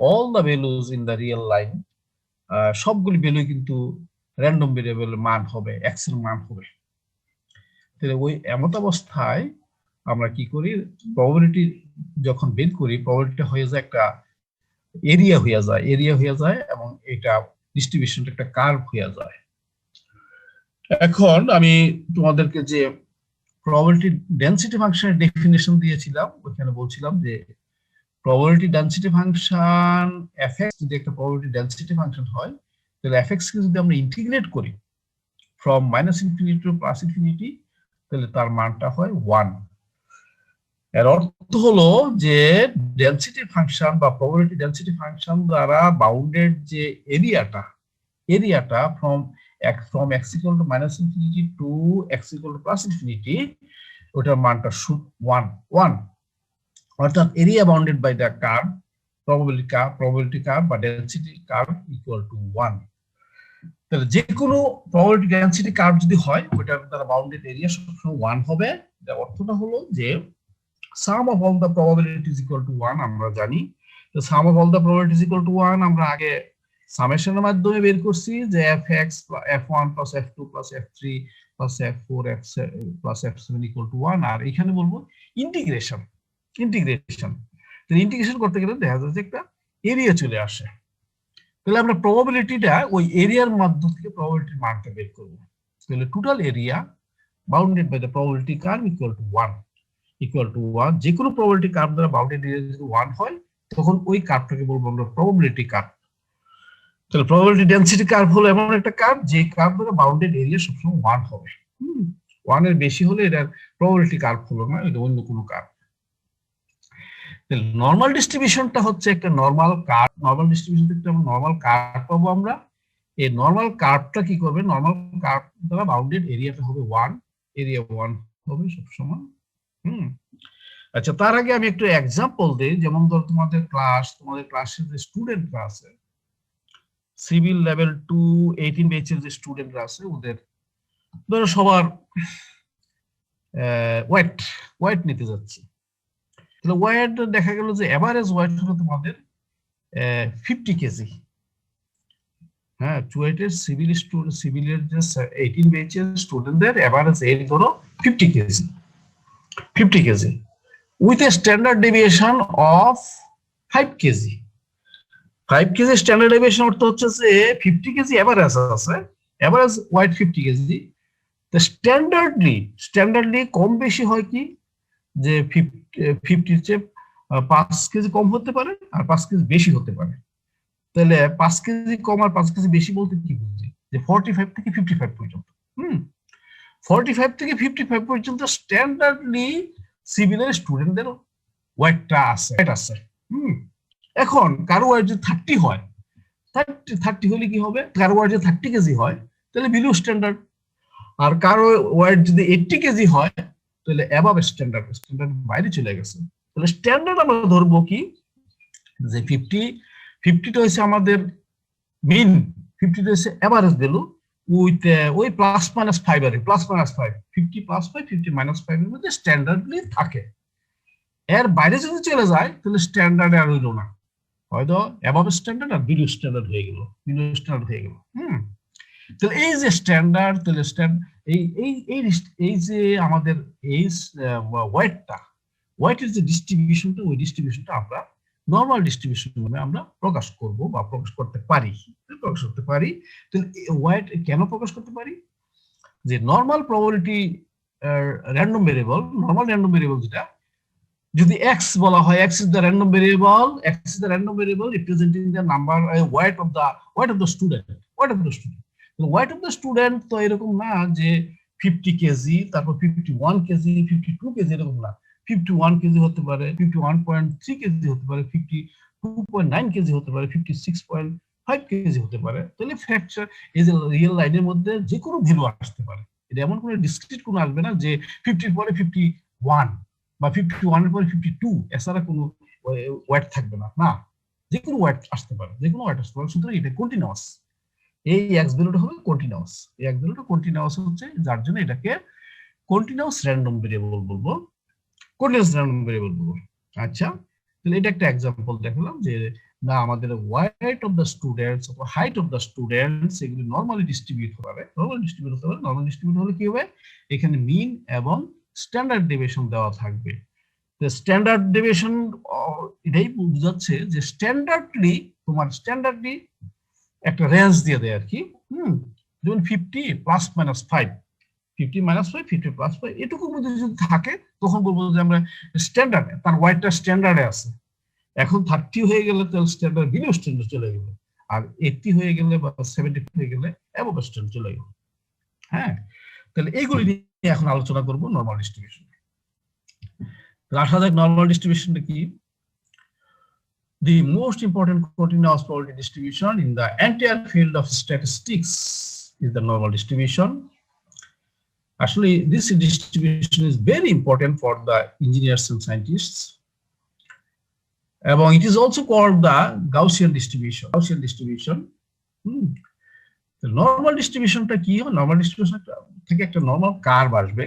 all the values in the real line, সবগুলি value কিন্তু random ভেরিয়েবলের মান হবে, এক্স এর মান হবে। তাহলে ওই এমত অবস্থায় আমরা কি করি, প্রবাবিলিটি যখন বের করি, প্রবাবিলিটি হয়ে যায় একটা এরিয়া হয়ে যায় এবং এটা ডিস্ট্রিবিউশনটা একটা কার্ভ হয়ে যায়। এখন আমি তোমাদেরকে যে প্রবাবিলিটি ডেনসিটি ফাংশনের ডেফিনিশন দিয়েছিলাম, ওখানে বলছিলাম যে প্রবাবিলিটি ডেনসিটি ফাংশন এফএক্স যদি একটা প্রবাবিলিটি ডেনসিটি ফাংশন হয়, তাহলে এফএক্স কে যদি আমরা ইন্টিগ্রেট করি ফ্রম -ইনফিনিটি টু +ইনফিনিটি, তাহলে তার মানটা হয় 1। এর অর্থ হলো যে ডেনসিটি ফাংশন বা প্রবাবিলিটি ডেনসিটি ফাংশন দ্বারা বাউন্ডেড যে এরিয়াটা from x equal to -infinity to x equal to +infinity, ওটার মানটা 1। অর্থাৎ area bounded by the curve, probability curve বা ডেনসিটি কার্ভ ইকুয়াল টু 1। তাহলে যে কোনো প্রবাবিলিটি ডেনসিটি কার্ভ যদি হয়, ওটার দ্বারা বাউন্ডেড এরিয়া সবসময় 1 হবে। এর অর্থটা হলো যে sum of all the probabilities equal to 1 আমরা জানি। তো sum of all the probabilities equal to 1 আমরা আগে সামেশনের মাধ্যমে বের করছি যে fx f1 plus f2 plus f3 plus f4 plus f7 equal to 1, আর এখানে বলবো ইন্টিগ্রেশন। তো ইন্টিগ্রেশন করতে গেলে দেখা যায় যে একটা এরিয়া চলে আসে। তাহলে আমরা প্রবাবিলিটিটা ওই এরিয়ার মাধ্যম থেকে প্রবাবিলিটির মানটা বের করব। তাহলে total area bounded by the probability curve equal to 1। যে কোনো প্রবাবিলিটি কার্ভ দ্বারা বাউন্ডেড এরিয়া যদি 1 হয়, তখন ওই কার্ভটাকে বলবো আমরা প্রবাবিলিটি কার্ভ। তাহলে প্রবাবিলিটি ডেনসিটি কার্ভ হলো এমন একটা কার্ভ যে কার্ভ দ্বারা বাউন্ডেড এরিয়া সবসময় 1 হবে। 1 এর বেশি হলে এটার প্রবাবিলিটি কার্ভ হলো না, এটা অন্য কোনো কার্ভ। তাহলে নরমাল ডিস্ট্রিবিউশনটা হচ্ছে একটা নরমাল কার্ভ। নরমাল ডিস্ট্রিবিউশন থেকে আমরা নরমাল কার্ভ পাবো। আমরা এই নরমাল কার্ভটা কি করবে, নরমাল কার্ভ দ্বারা বাউন্ডেড এরিয়াটা হবে 1, এরিয়া 1 হবে সবসময়। আচ্ছা, তার আগে আমি একটু এক্সাম্পল দেই। যেমন ধর তোমাদের ক্লাসের যে স্টুডেন্টরা আছে, সিভিল লেভেল 2 18 ব্যাচের যে স্টুডেন্টরা আছে, ওদের ধরো সবার ওয়েট নিতে যাচ্ছে। তাহলে ওয়েট দেখা গেল যে এভারেজ ওয়েট হলো তোমাদের 50 কেজি। হ্যাঁ, চুয়েটের সিভিলের যে 18 ব্যাচের স্টুডেন্টদের এভারেজ এজ ধরো 50 KG with a standard deviation of 5 KG. 5 KG standard deviation অর্থ হচ্ছে যে 50 কেজি এভারেজ আছে, এভারেজ ওয়েট 50 কেজি। তো স্ট্যান্ডার্ডলি কম বেশি হয় কি, যে 50 চেয়ে 5 কেজি কম হতে পারে আর 5 কেজি বেশি হতে পারে। তাহলে 5 কেজি কম আর 5 কেজি বেশি বলতে কি বুঝি, যে 45 থেকে 55 পর্যন্ত। 45 থেকে 55 পর্যন্ত স্ট্যান্ডার্ডলি সিভিলের স্টুডেন্টদের ওয়েটটা আছে। এখন কারো ওয়েট যদি 30 হয়, 30 হলে কি হবে, কারো ওয়েট যদি 30 কেজি হয় তাহলে বিলো স্ট্যান্ডার্ড, আর কারো ওয়েট যদি 80 কেজি হয় তাহলে অ্যাবাভ স্ট্যান্ডার্ড বাইরে চলে গেছে। তাহলে স্ট্যান্ডার্ড আমরা ধরবো কি, যে 50টা হচ্ছে আমাদের মিন, 50টা হচ্ছে এভারেজ ভ্যালু উইথ ওই +-5 আর +-5, 50 +5 50 -5 এর মধ্যে স্ট্যান্ডার্ডলি থাকে। এর বাইরে যদি চলে যায় তাহলে স্ট্যান্ডার্ড আর হইলো না, হয়তো অ্যাবাভ স্ট্যান্ডার্ড আর বিলো স্ট্যান্ডার্ড হয়ে গেল। তাহলে এই যে স্ট্যান্ডার্ড, তাহলে এই যে আমাদের এই ওয়েটের যে ডিস্ট্রিবিউশনটা, ওই ডিস্ট্রিবিউশনটা আমরা নরমাল ডিস্ট্রিবিউশন নামে আমরা প্রকাশ করব বা প্রকাশ করতে পারি। তাহলে ওয়েট কেন প্রকাশ করতে পারি, যে নরমাল প্রবাবিলিটি র্যান্ডম ভেরিয়েবল যেটা, যদি x বলা হয়, x is the random variable representing the number weight of the student. Weight of the student তো এরকম না যে 50 কেজি, তারপর 51 কেজি, 52 কেজি, এরকম না। 51 কেজি হতে পারে, 51.3 কেজি হতে পারে, 52.9 কেজি হতে পারে, 56.5 কেজি হতে পারে। তাহলে ফ্র্যাকচার এই যে রিয়েল লাইনের মধ্যে যে কোনো ভ্যালু আসতে পারে। এটা এমন কোনো ডিসক্রিট কোনো আসবে না যে 50 এর পরে 51 বা 51 এর পরে 52, এছাড়া কোনো ওয়েট থাকবে না, যে কোনো ওয়েট আসতে পারে, সুতরাং এটা কন্টিনিউয়াস। এই এক্স ভ্যালুটা হবে কন্টিনিউয়াস। এই এক্স ভ্যালুটা কন্টিনিউয়াস হচ্ছে, যার জন্য এটাকে কন্টিনিউয়াস র্যান্ডম ভেরিয়েবল বলবো। আচ্ছা, তাহলে এটা একটা এক্সাম্পল দেখালাম যে না আমাদের ওয়েট অফ দ্য স্টুডেন্টস অথবা হাইট অফ দ্য স্টুডেন্টস এগুলি নর্মালি ডিস্ট্রিবিউট হবে, নর্মালি ডিস্ট্রিবিউট হতে পারে। নর্মালি ডিস্ট্রিবিউট হলে কি হবে, এখানে মিন এবং স্ট্যান্ডার্ড ডেভিয়েশন দেওয়া থাকবে। স্ট্যান্ডার্ড ডেভিয়েশন এটাই বোঝাচ্ছে যে স্ট্যান্ডার্ডলি একটা রেঞ্জ দিয়ে দেয় আর কি। যেমন 50 প্লাস মাইনাস 5, 50 মাইনাস 5, 50 প্লাস 5, এটুকুর মধ্যে যদি থাকে তখন বলবো যে আমরা স্ট্যান্ডার্ড, তার ওয়াইটটা স্ট্যান্ডার্ডে আছে। এখন 30 হয়ে গেলে তাহলে স্ট্যান্ডার্ড বিলো স্ট্যান্ডার্ড চলে গেল, আর 80 হয়ে গেলে বা 70 হয়ে গেলে অ্যাবভ স্ট্যান্ডার্ড চলে গেল। হ্যাঁ, তাহলে এইগুলি নিয়ে এখন আলোচনা করব নরমাল ডিস্ট্রিবিউশন। আসা যাক নরমাল ডিস্ট্রিবিউশনটা কি। The most important continuous probability distribution in the entire field of statistics is the normal distribution. Actually, this distribution is very important for the engineers and scientists. And it is also called the Gaussian distribution. Gaussian distribution. The normal distribution টা কি হবে? Normal distribution থেকে একটা normal curve আসবে,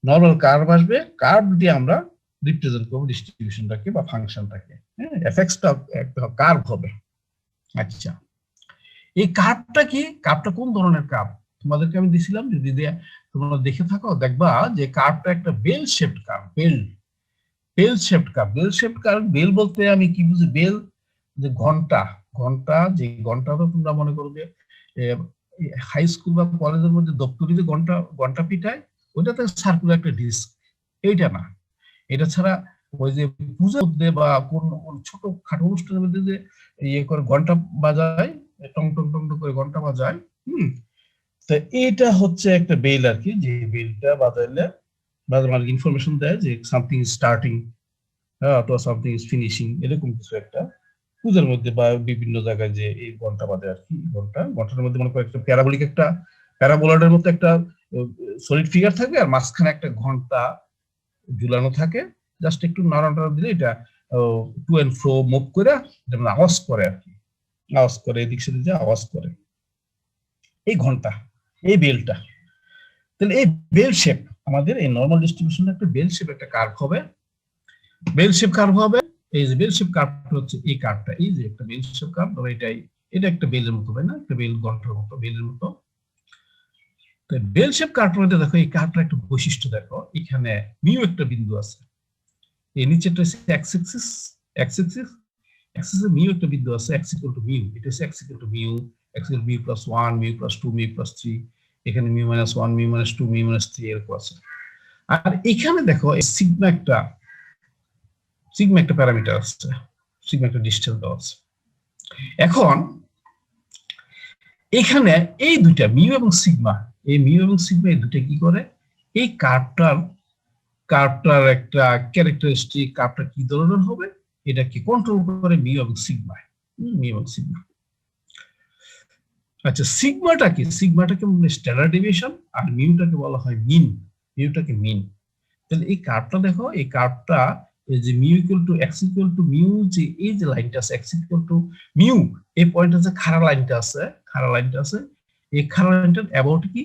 normal curve আসবে, curve দিয়ে আমরা represent করব ডিস্ট্রিবিউশনটাকে বা ফাংশনটাকে। হ্যাঁ, এফএক্সটা একটা কার্ভ হবে। আচ্ছা, এই কার্ভটা কি? কার্ভটা কোন ধরনের কার্ভ? তোমাদেরকে আমি দিছিলাম, যদি তোমরা দেখে থাকো দেখবা যে কার্ভটা একটা bell shaped curve. Bell shaped curve, bell shaped curve. Bell বলতে আমি কি বুঝি? বেল যে ঘন্টা, যে ঘন্টাটা তোমরা মনে করো যে হাই স্কুল বা কলেজের মধ্যে দপ্তরি যে ঘন্টা পিটায়, ওইটাতে সার্কুলার একটা ডিস্ক। এইটা না, এটা ছাড়া ওই যে পূজার মধ্যে বা কোন ছোট খাটো অনুষ্ঠানের মধ্যে যে ইয়ে করে ঘন্টা বাজায়, টং টং টং করে ঘন্টা বাজায়। তো এটা হচ্ছে একটা বেল আর কি, যে বেলটা বাজাইলে বাজার ইনফরমেশন দেয় যে সামথিং ইজ স্টার্টিং অথবা সামথিং ইজ ফিনিশিং, এরকম কিছু একটা। পূজার মধ্যে বা বিভিন্ন জায়গায় যে এই ঘন্টা বাজে আর কি, ঘন্টার মধ্যে মনে করো একটা প্যারাবোলার মতো একটা সলিড ফিগার থাকবে, আর মাঝখানে একটা ঘন্টা ঝুলানো থাকে। জাস্ট একটু নাড়াটা দিলে এটা টু এন্ড ফ্রো মুভ করে যেমন আওয়াজ করে আর কি, আওয়াজ করে এদিক সেদিক যে আওয়াজ করে এই ঘন্টা, এই বেলটা। তাহলে এই বেল শেপ, আমাদের এই নরমাল ডিস্ট্রিবিউশন একটা বেল শেপ একটা কার্ভ হবে। বেল শেপ কার্ভ হবে, এই যে বেল শেপ কার্ভটা হচ্ছে এই কার্ভটা, এই যে একটা বেল শেপ কার্ভ, ধরো এটা একটা বেলের মতো, তাই না? একটা বেল ঘন্টার মতো, বেলের মতো। তো বেল শেপ কার্ভটার মধ্যে দেখো, এই কার্ভটার একটা বৈশিষ্ট্য দেখো, এখানে মিউ একটা বিন্দু আছে, এই নিচেটা হচ্ছে এক্স এক্সিস এ মিউ একটা বিন্দু আছে, এক্স ইকুয়াল টু মিউ। এটা হচ্ছে x equal to mu, x equal mu plus 1, mu plus 2, mu plus 3, এখানে mu minus 1, mu minus 2, mu minus 3 এরকম আছে। আর এখানে দেখো সিগমা একটা প্যারামিটার আছে, সিগমা একটা ডিসটেন্স দেওয়া আছে। এখন এখানে এই দুইটা মিউ এবং সিগমা, এই দুইটা কি করে? এই কার্ভটার একটা ক্যারেক্টারিস্টিক, কার্ভটা কি ধরনের হবে এটা কি কন্ট্রোল করে? মিউ এবং সিগমা। আচ্ছা, সিগমাটাকে স্ট্যান্ডার্ড ডেভিয়েশন, আর মিউটাকে বলা হয় মিন। তাহলে এই কার্ভটা দেখো, এই কার্ভটা এই যে mu equal to x equal to mu, যে এই যে লাইনটা আছে এক্স ইকুয়াল টু মিউ, এই পয়েন্টে যে খাড়া লাইনটা আছে, এই খাড়া লাইনটার অ্যাবাউট কি?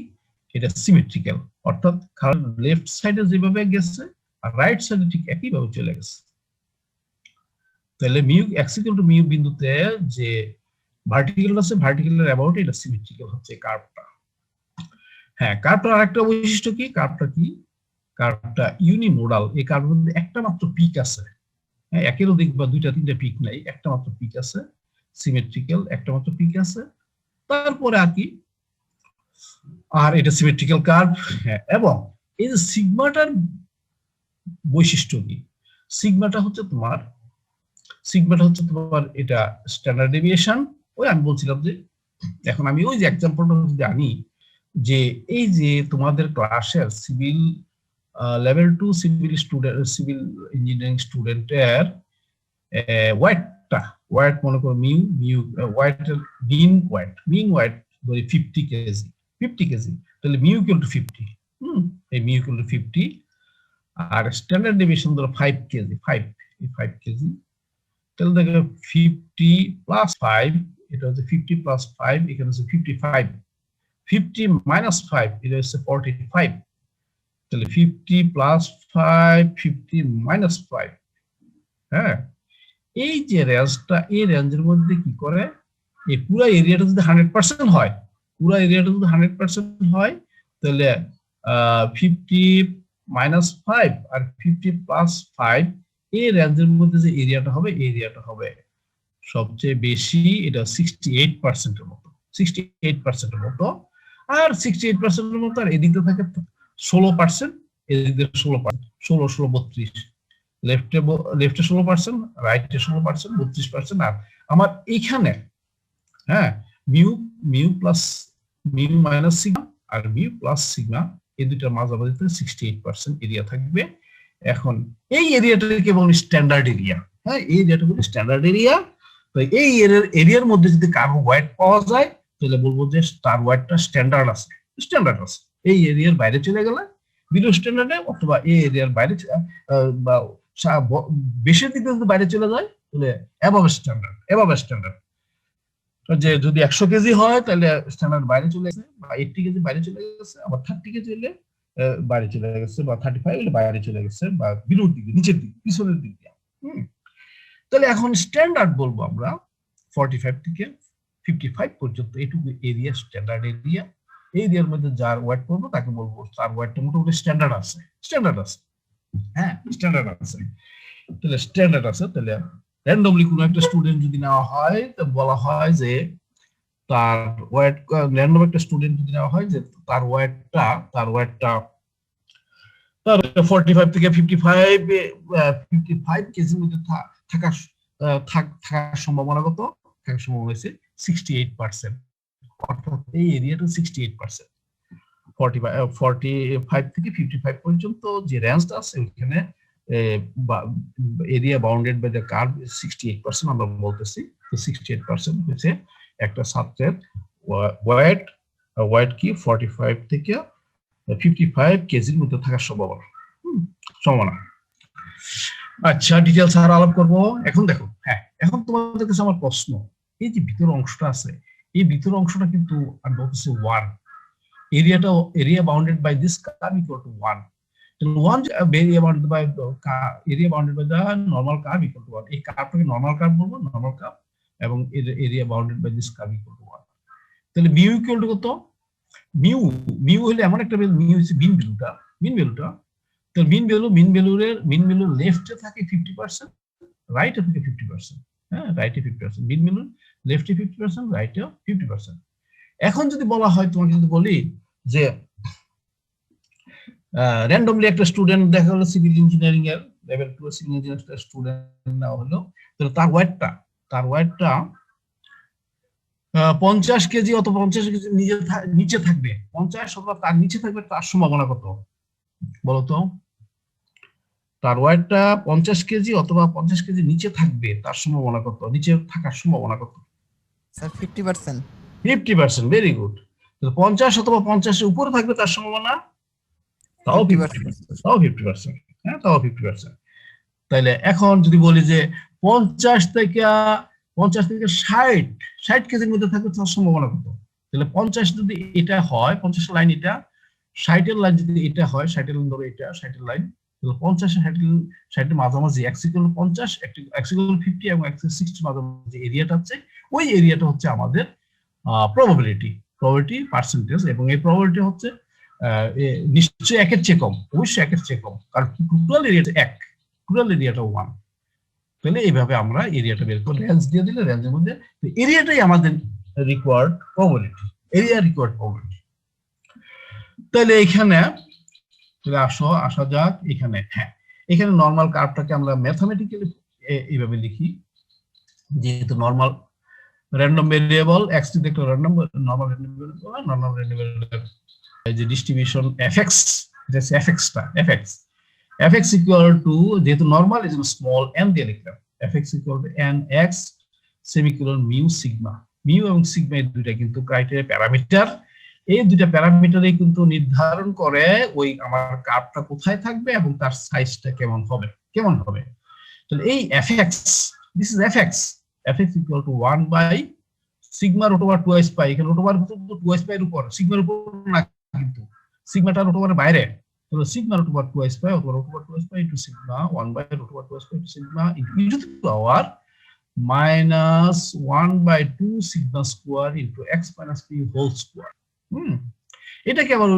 এটা সিমেট্রিক্যাল, অর্থাৎ খাড়া লেফট সাইডে যেভাবে গেছে আর রাইট সাইডে ঠিক একইভাবে চলে গেছে। তাহলে mu x equal to mu বিন্দুতে যে ভার্টিক্যাল আছে, ভার্টিক্যালের অ্যাবাউট এটা সিমেট্রিক্যাল হচ্ছে কার্ভটা। হ্যাঁ, কার্ভটার আরেকটা বৈশিষ্ট্য কি? কার্ভটা ইউনিমোডাল। এই কার্ভের মধ্যে একটা মাত্র পিক আছে, একের অধিক বা দুইটা তিনটা পিক নাই, একটা মাত্র পিক আছে, সিমেট্রিক্যাল একটা মাত্র পিক আছে, তারপরে আর কি, আর এটা সিমেট্রিক্যাল কার্ভ। হ্যাঁ, এবং এই যে সিগমাটার বৈশিষ্ট্য কি? সিগমাটা হচ্ছে তোমার এটা স্ট্যান্ডার্ড ডেভিয়েশন। ওই আমি বলছিলাম যে এখন আমি ওই যে এক্সাম্পলটা যদি আনি, যে এই যে তোমাদের ক্লাসের সিভিল লেভেল 2 সিভিল ইঞ্জিনিয়ারিং স্টুডেন্টের ওয়েট মনে করো মিউ ওয়েটের মিন ওয়েট ধরি 50 কেজি, তাহলে মিউ ইকুয়াল টু 50। এই মিউ ইকুয়াল টু 50, আর স্ট্যান্ডার্ড ডেভিয়েশন ধরো 5 কেজি, তাহলে দেখো 50 প্লাস 5, এটা হচ্ছে 50 প্লাস 5, এখানে হচ্ছে 55, 50 মাইনাস 5 এটা হচ্ছে 45। তাহলে 50 প্লাস 5, 50 মাইনাস 5, হ্যাঁ, এই যে রেঞ্জটা, এই রেঞ্জের মধ্যে কি করে, এই পুরো এরিয়াটা যদি 100% হয়, পুরো এরিয়াটা যদি 100% হয়, তাহলে 50 - 5 আর 50 + 5, এই রেঞ্জের মধ্যে যে এরিয়াটা হবে, এরিয়াটা হবে সবচেয়ে বেশি, এটা 68%-এর মতো, 68%-এর মতো। আর 68%-এর মতো, আর এদিকে থাকে 16%, এদিকে 16%, 16, 16, 32, লেফটে 16%, রাইটে 16%, 32%। আর আমার এইখানে, হ্যাঁ, mu mu plus mu minus sigma আর মিউ প্লাস সিগমা, এই দুইটার মাঝামাঝিতে 68% এরিয়া থাকবে। এখন এই এরিয়াটাকে বলি স্ট্যান্ডার্ড এরিয়া। হ্যাঁ, এই এরিয়াটা বলি স্ট্যান্ডার্ড এরিয়া। তো এই এরিয়ার মধ্যে যদি কার্বো ওয়েট পাওয়া যায়, তাহলে বলবো যে তার ওয়েটটা স্ট্যান্ডার্ড আছে, স্ট্যান্ডার্ড আছে। এই এরিয়ার বাইরে চলে গেলে বিলো স্ট্যান্ডার্ডে, অথবা এই এরিয়ার বাইরে বা বেশির দিকে যদি বাইরে চলে যায়, তাহলে অ্যাবাভ স্ট্যান্ডার্ড, অ্যাবাভ স্ট্যান্ডার্ড। যে যদি 100 কেজি হয়, তাহলে স্ট্যান্ডার্ড বাইরে চলে গেছে, বা 80 কেজি বাইরে চলে গেছে, আবার 30 কেজি হলে বাইরে চলে গেছে, বা 35 হলে বাইরে চলে গেছে, বা বিলোর দিকে, নিচের দিকে, পিছনের দিক দিয়ে। তাহলে এখন স্ট্যান্ডার্ড বলবো আমরা 45 থেকে 55 পর্যন্ত, এইটুকু এরিয়া স্ট্যান্ডার্ড এরিয়া। এই এরিয়ার মধ্যে যার ওয়েট পড়বো তাকে বলবো তার ওয়েটটা মোটামুটি স্ট্যান্ডার্ড আছে, স্ট্যান্ডার্ড আছে। হ্যাঁ, স্ট্যান্ডার্ড আছে। তাহলে স্ট্যান্ডার্ড আছে, তাহলে র্যান্ডমলি কোনো একটা স্টুডেন্ট যদি নেওয়া হয়, তো বলা হয় যে তার ওয়েট, র্যান্ডম একটা স্টুডেন্ট যদি নেওয়া হয়, যে তার ওয়েটটা 45 থেকে 55 কেজির মধ্যে থাকার সম্ভাবনা কত? থাকার সম্ভাবনা হয়েছে 68%। অর্থাৎ এই এরিয়াটা 68%। 45 থেকে 55 পর্যন্ত যে রেঞ্জটা আছে, ওইখানে area bounded by the curve 68% আমরা বলতেছি। তো 68% হচ্ছে একটা ছাত্রের ওয়েট কি 45 থেকে 55 কেজির মধ্যে থাকার সম্ভাবনা। আচ্ছা, ডিটেইলস আর আলাপ করবো। এখন দেখো, হ্যাঁ, এখন তোমাদের কাছে আমার প্রশ্ন, এই যে ভিতর অংশটা আছে, এই ভিতর অংশটা কিন্তু আমি বলতেছি 1, area bounded by this curve equal to 1. So 1 area bounded by the normal curve equal to 1. এই কার্ভটাকে নরমাল কার্ভ বলবো, নরমাল কার্ভ, এবং area bounded by this curve equal to 1. তাহলে মিউ ইকুয়াল টু কত? মিউ হলে এমন একটা mu হচ্ছে মিন ভ্যালুটা। তো মিন ভ্যালুর লেফটে থাকে 50%, রাইটে থাকে 50%। হ্যাঁ, রাইটে 50%, মিন ভ্যালু লেফটে 50%, রাইটে 50%। এখন যদি বলা হয়, তোমাকে যদি বলি যে র্যান্ডমলি একটা স্টুডেন্ট দেখা হলো সিভিল ইঞ্জিনিয়ারিং এর লেভেল 2 সিভিল ইঞ্জিনিয়ারিং স্টুডেন্ট নেওয়া হলো, তাহলে তার ওয়েটটা 50 কেজি অথবা 50 কেজি নিচে থাকবে, 50 অথবা তার নিচে থাকবে, তার সম্ভাবনা কত বলতো? তার ওয়েটটা 50 কেজি অথবা 50 কেজি নিচে থাকবে, তার সম্ভাবনা কত? নিচে থাকার সম্ভাবনা কত? স্যার 50%। 50%, very good. 50 অথবা 50 এর উপরে থাকবে তার সম্ভাবনা, তাও 50%। হ্যাঁ, তাও 50%। তাইলে এখন যদি বলি যে 50 থেকে 60 কেজির মধ্যে থাকবে, তার সম্ভাবনা কত? তাহলে 50 যদি এটা হয়, 50 লাইন এটা, 60 লাইন যদি এটা হয়, 60 লাইন ধরো এটা 60 লাইন, তাহলে 50 60 মাঝামাঝি x = 50, x = 50 এবং x = 60 মাঝামাঝি এরিয়াটা হচ্ছে, ওই এরিয়াটা হচ্ছে আমাদের প্রবাবিলিটি পার্সেন্টেজ। এবং এই প্রবাবিলিটি হচ্ছে নিশ্চয়ই 1 এর চেয়ে কম, অবশ্যই 1 এর চেয়ে কম, কারণ টোটাল এরিয়াটা 1, টোটাল এরিয়াটা 1। তাহলে এইভাবে আমরা এরিয়াটা বের করে রেঞ্জ দিয়ে দিলে, রেঞ্জের মধ্যে এরিয়াটাই আমাদের required probability, area required probability. তাহলে এখানে আসা যাক এখানে। হ্যাঁ, এখানে নরমাল কার্ভটাকে আমরা ম্যাথমেটিক্যালি এইভাবে লিখি, যেহেতু নরমাল র্যান্ডম ভেরিয়েবল x যদি একটা নরমাল র্যান্ডম ভেরিয়েবল, এই যে ডিস্ট্রিবিউশন fx, এটা হচ্ছে fx ইকুয়াল টু, যেহেতু নরমাল এই জন্য স্মল n দিয়ে লিখলাম, fx equal two nx semicolon mu sigma. Mu এবং সিগমা এই দুইটা কিন্তু ক্রাইটেরিয়া প্যারামিটার, এই দুইটা প্যারামিটারে কিন্তু নির্ধারণ করে ওই আমার কার্ভটা কোথায় থাকবে এবং তার সাইজটা কেমন হবে। তাহলে এই fx, this is fx equal to 1 by sigma root over 2s pi. এখানে রুট ওভার হচ্ছে 2s পাই এর উপর, সিগমার উপর না, কিন্তু সিগমাটা রুট ওভারের বাইরে। তাহলে সিগমা √2s পাই অথবা √2s pi into sigma 1 by √2s pi into sigma into e to the power minus 1/2 sigma square into x minus p whole square. এটাকে আবার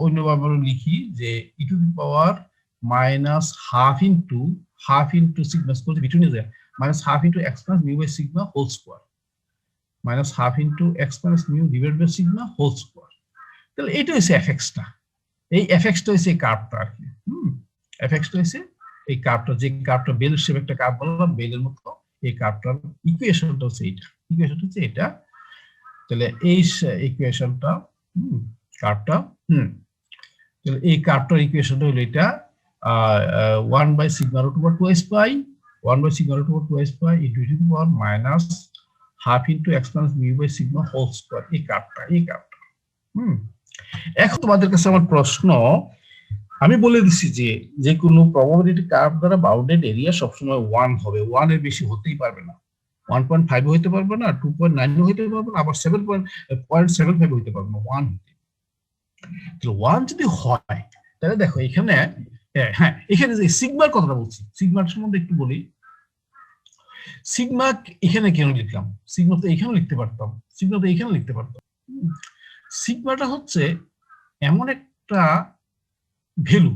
অন্যভাবে লিখি যে e to the power minus half into sigma square between is minus half into x plus mu by sigma whole square minus half into x minus mu divided by sigma whole square. তাহলে এটা হচ্ছে fx-টা, এই fx-টা হচ্ছে এই কার্ভটা আর কি। fx-টা হচ্ছে এই কার্ভটা, যে কার্ভটা বেল শেপ একটা কার্ভ বললাম, বেলের মতো এই কার্ভটার ইকুয়েশনটা হচ্ছে এইটা, ইকুয়েশনটা হচ্ছে এটা। তাহলে এই ইকুয়েশনটা কার্ভটা তাহলে এই কার্ভটার ইকুয়েশনটা হলো এটা 1 by sigma root over 2s pi 1 by sigma root over 2s pi into e to the power minus half into x minus mu by sigma whole square, এই কার্ভটা এখন তোমাদের কাছে আমার প্রশ্ন, আমি বলে দিচ্ছি যে যে কোনো প্রবাবিলিটি কার্ভ দ্বারা বাউন্ডেড এরিয়া সবসময় 1 হবে, 1 এর বেশি হতেই পারবে না, 1.5 হইতে পারবে না, 2.9 হইতে পারবে না, আবার 7.75 হইতে পারবে না, 1 হতে। তাহলে 1 যদি হয় তাহলে দেখো এখানে এখানে যে সিগমার কথাটা বলছি, সিগমার সম্বন্ধে একটু বলি। সিগমা এখানে কেন লিখলাম? সিগমা তো এখানে লিখতে পারতাম, সিগমা তো এখানে লিখতে পারতাম। সিগমাটা হচ্ছে এমন একটা ভ্যালু,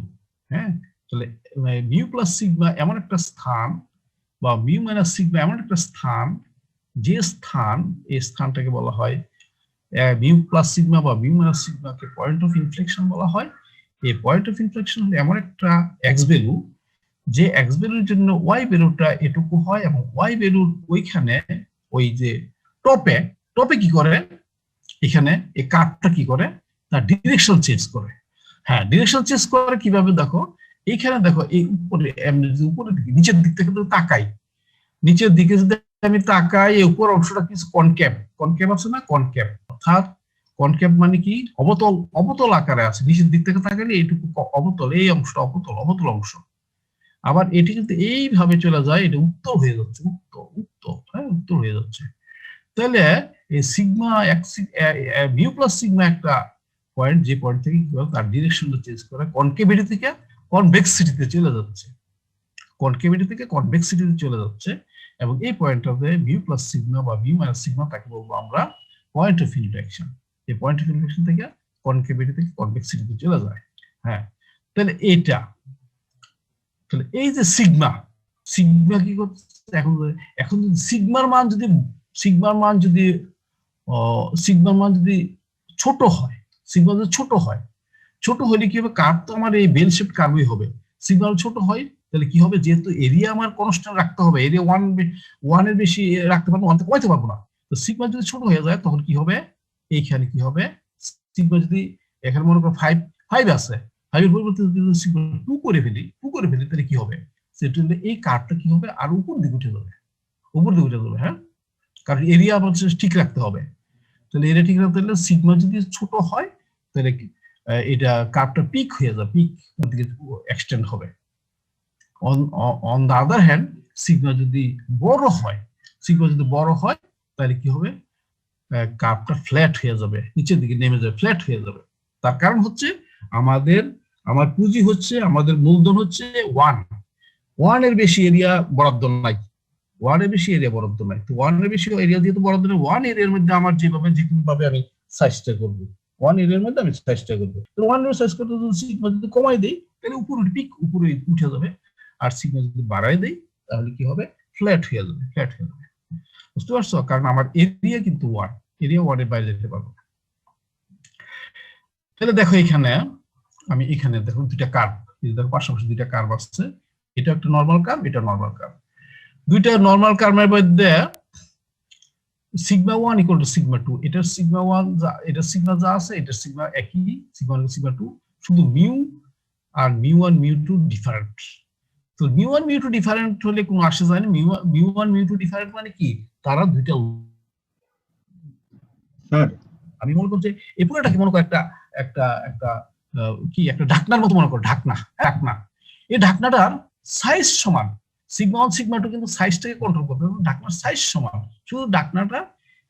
তাহলে মিউ প্লাস সিগমা এমন একটা স্থান বা মিউ মাইনাস সিগমা এমন একটা স্থান, যে স্থান, এই স্থানটাকে বলা হয় মিউ প্লাস সিগমা বা মিউ মাইনাস সিগমাকে পয়েন্ট অফ ইনফ্লেকশন বলা হয়। এই পয়েন্ট অফ ইনফ্লেকশন হলো এমন একটা এক্স ভ্যালু, যে এক্স ভ্যালুর জন্য ওয়াই ভ্যালুটা এটুকু হয়, এবং ওয়াই ভ্যালুর ওইখানে ওই যে টপে কি করে, এখানে এই কার্ভটা কি করে, তার ডিরেকশন চেঞ্জ করে। ডিরেকশন চেঞ্জ করে কিভাবে দেখো, এইখানে দেখো এই উপরে উপরের দিকে নিচের দিক থেকে তাকাই, নিচের দিকে যদি আমি তাকাই, এই উপর অংশটা কিছু কনকেভ আছে না, কনকেভ, অর্থাৎ কনকেভ মানে কি অবতল আকারে আছে, নিচের দিক থেকে তাকালে এইটুকু অবতল, এই অংশটা অবতল অংশ। আবার এটি কিন্তু এইভাবে চলে যায়, এটা উত্তর হয়ে যাচ্ছে, উত্তর হয়ে যাচ্ছে। তাহলে এই সিগমা মিউ প্লাস সিগমা একটা পয়েন্ট, যে পয়েন্ট থেকে কি হয় তার ডিরেকশনটা চেঞ্জ করে কনকেভিটি থেকে কনভেক্সিটিতে চলে যাচ্ছে, কনকেভিটি থেকে কনভেক্সিটিতে চলে যাচ্ছে, এবং এই পয়েন্টটাতে মিউ প্লাস সিগমা বা মিউ মাইনাস সিগমা তাকে বলবো আমরা পয়েন্ট অফ ইনফ্লেকশন। এই পয়েন্ট অফ ইনফ্লেকশন থেকে কনকেভিটি থেকে কনভেক্সিটিতে চলে যায়। তাহলে এইটা, তাহলে এই যে সিগমা কি করছে এখন যদি সিগমার মান যদি ছোট হয়, সিগমা যদি ছোট হলে কি হবে, কার্ভ তো আমার এই বেল শেপ কার্ভই হবে। সিগমা ছোট হয় তাহলে কি হবে, যেহেতু এরিয়া আমার কনস্ট্যান্ট রাখতে হবে, এরিয়া 1 এর বেশি রাখতে পারবো, 1 থেকে কমাইতে পারবো না। তো সিগমা যদি ছোট হয়ে যায় তখন কি হবে, এইখানে কি হবে, সিগমা যদি এখানে মনে করো 5 আছে, 5 এর পরিবর্তে যদি সিগমা 2 করে ফেলি তাহলে কি হবে, সেটা এই কার্ভটা কি হবে, আর উপর দিকে উঠে যাবে, কারণ এরিয়া আমাদের ঠিক রাখতে হবে। তাহলে এরিয়া ঠিক রাখতে হলে সিগমা যদি ছোট হয় তাহলে এটা কার্ভটা পিক হয়ে যাবে, পিক দিকে এক্সটেন্ড হবে। On the other hand sigma যদি বড় হয় তাহলে কি হবে, কার্ভটা ফ্ল্যাট হয়ে যাবে, নিচের দিকে নেমে যাবে, ফ্ল্যাট হয়ে যাবে। তার কারণ হচ্ছে আমার পুঁজি হচ্ছে, আমাদের মূলধন হচ্ছে 1 এর বেশি এরিয়া বরাদ্দ নাই, 1 এর বেশি এরিয়া বরাদ্দ নাই। তো 1 এর বেশি এরিয়া যেহেতু বরাদ্দ নেই, 1 এরিয়ার মধ্যে আমার যে কোনো ভাবে আমি সাইজটা করব, 1 এরিয়ার মধ্যে আমি সাইজটা করব। তো 1 এর সাইজ করতে যদি সিগমা যদি কমাই দেই তাহলে উপরে উঠে যাবে, আর সিগমা যদি বাড়াই দেই তাহলে কি হবে, ফ্ল্যাট হয়ে যাবে। বুঝতে পারছো? কারণ আমার এরিয়া কিন্তু 1 এর বাইরে যেতে পারবো না। তাহলে দেখো এখানে দেখো দুইটা কার্ভ, দেখো পাশাপাশি দুইটা কার্ভ আসছে, এটা একটা নরমাল কার্ভ, এটা নরমাল কার্ভ। দুইটা নরমাল কার্ভের মধ্যে সিগমা 1 ইকুয়াল টু সিগমা 2, এটা সিগমা 1 এটা সিগমা যা আছে, এটা সিগমা একই, সিগমা 1 সিগমা 2, শুধু মিউ আর মিউ 1 মিউ 2 ডিফারেন্ট। তো মিউ 1 মিউ 2 ডিফারেন্ট হলে কোনো আসে যায় না, মিউ 1 মিউ 2 ডিফারেন্ট মানে কি, তারা দুইটা, আমি মনে করছি এই পুরোটাকে মনে করো একটা কি একটা ঢাকনার মতো মনে করো, ঢাকনা। এই ঢাকনাটার সাইজ সমান, সিগমা 1 সিগমা 2 কিন্তু সাইজটাকে কন্ট্রোল করতে হবে, ঢাকনার সাইজ সমান, শুধু ঢাকনাটা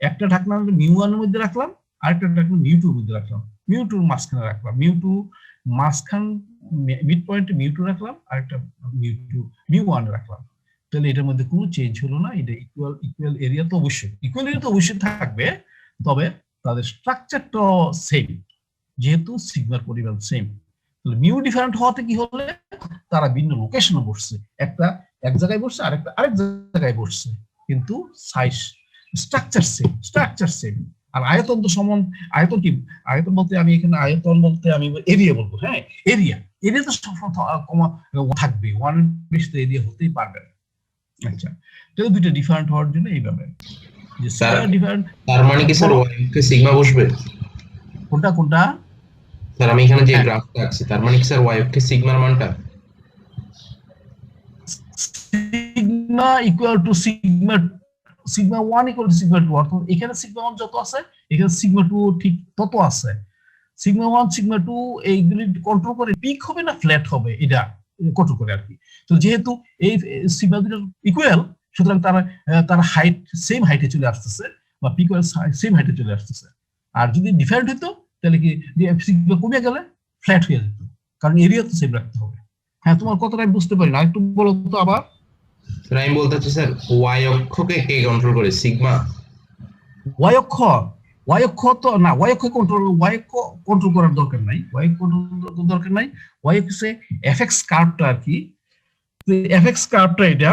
একটা ঢাকনা মিউ 1 এর মধ্যে রাখলাম, আরেকটা ঢাকনা মিউ 2 এর মধ্যে রাখলাম, মিউ 2 এর মাঝখানে রাখলাম, মিউ 2 মাঝখান মিড পয়েন্টে মিউ 2 রাখলাম, আরেকটা মিউ 1 রাখলাম। তাহলে এটার মধ্যে কোনো চেঞ্জ হলো না, এটা ইকুয়াল এরিয়া তো অবশ্যই থাকবে, তবে তাদের স্ট্রাকচারটা সেম, যেহেতু সিগমার পরিমাণ সেম। তাহলে মিউ ডিফারেন্ট হওয়াতে কি হলে তারা ভিন্ন লোকেশনে বসছে, একটা এক জায়গায় বসছে, আরেকটা আরেক জায়গায় বসছে, কিন্তু সাইজ স্ট্রাকচার সেম। আর আয়তন তো সমান। আয়তন কি? আয়তন বলতে আমি এখানে আয়তন বলতে আমি এরিয়া বলবো। হ্যাঁ, এরিয়া তো কমা থাকবে, ওয়ান বেশি তো এরিয়া হতেই পারবে না। আচ্ছা, তাহলে দুইটা ডিফারেন্ট হওয়ার জন্য এইভাবে যে সিগমা ডিফারেন্ট। তার মানে কি স্যার ওয়াই কে সিগমা বসবে? কোনটা স্যার আমি এখানে যে গ্রাফটা আঁকছি, তার মানে কি স্যার ওয়াই কে সিগমার মানটা sigma equal two sigma 1 equal to sigma 2, অর্থাৎ এখানে সিগমা 1 যত আছে এখানে সিগমা 2 ঠিক তত আছে। সিগমা 1 সিগমা 2 এইগুলি কন্ট্রোল করে পিক হবে না ফ্ল্যাট হবে, এটা কন্ট্রোল করে আর কি। তো যেহেতু এই সিগমা দুটো ইকুয়াল, সুতরাং তারা হাইট সেম হাইটে চলে আসতেছে, বা পিক সেম হাইটে চলে আসতেছে। আর যদি ডিফারেন্ট হতো তাহলে কি সিগমা কমে গেলে ফ্ল্যাট হয়ে যেত, কারণ এরিয়া তো সেম রাখতে হবে। হ্যাঁ, তোমার কথাটা আমি বুঝতে পারি না, একটু বলো তো আবার। স্যার আমি বলতে চাচ্ছি স্যার ওয়াই অক্ষকে কে কন্ট্রোল করে? সিগমা। ওয়াই অক্ষ তো না, ওয়াই অক্ষ কন্ট্রোল করার দরকার নাই, ওয়াই হচ্ছে এফএক্স কার্ভটা আর কি, এফএক্স কার্ভটা এটা।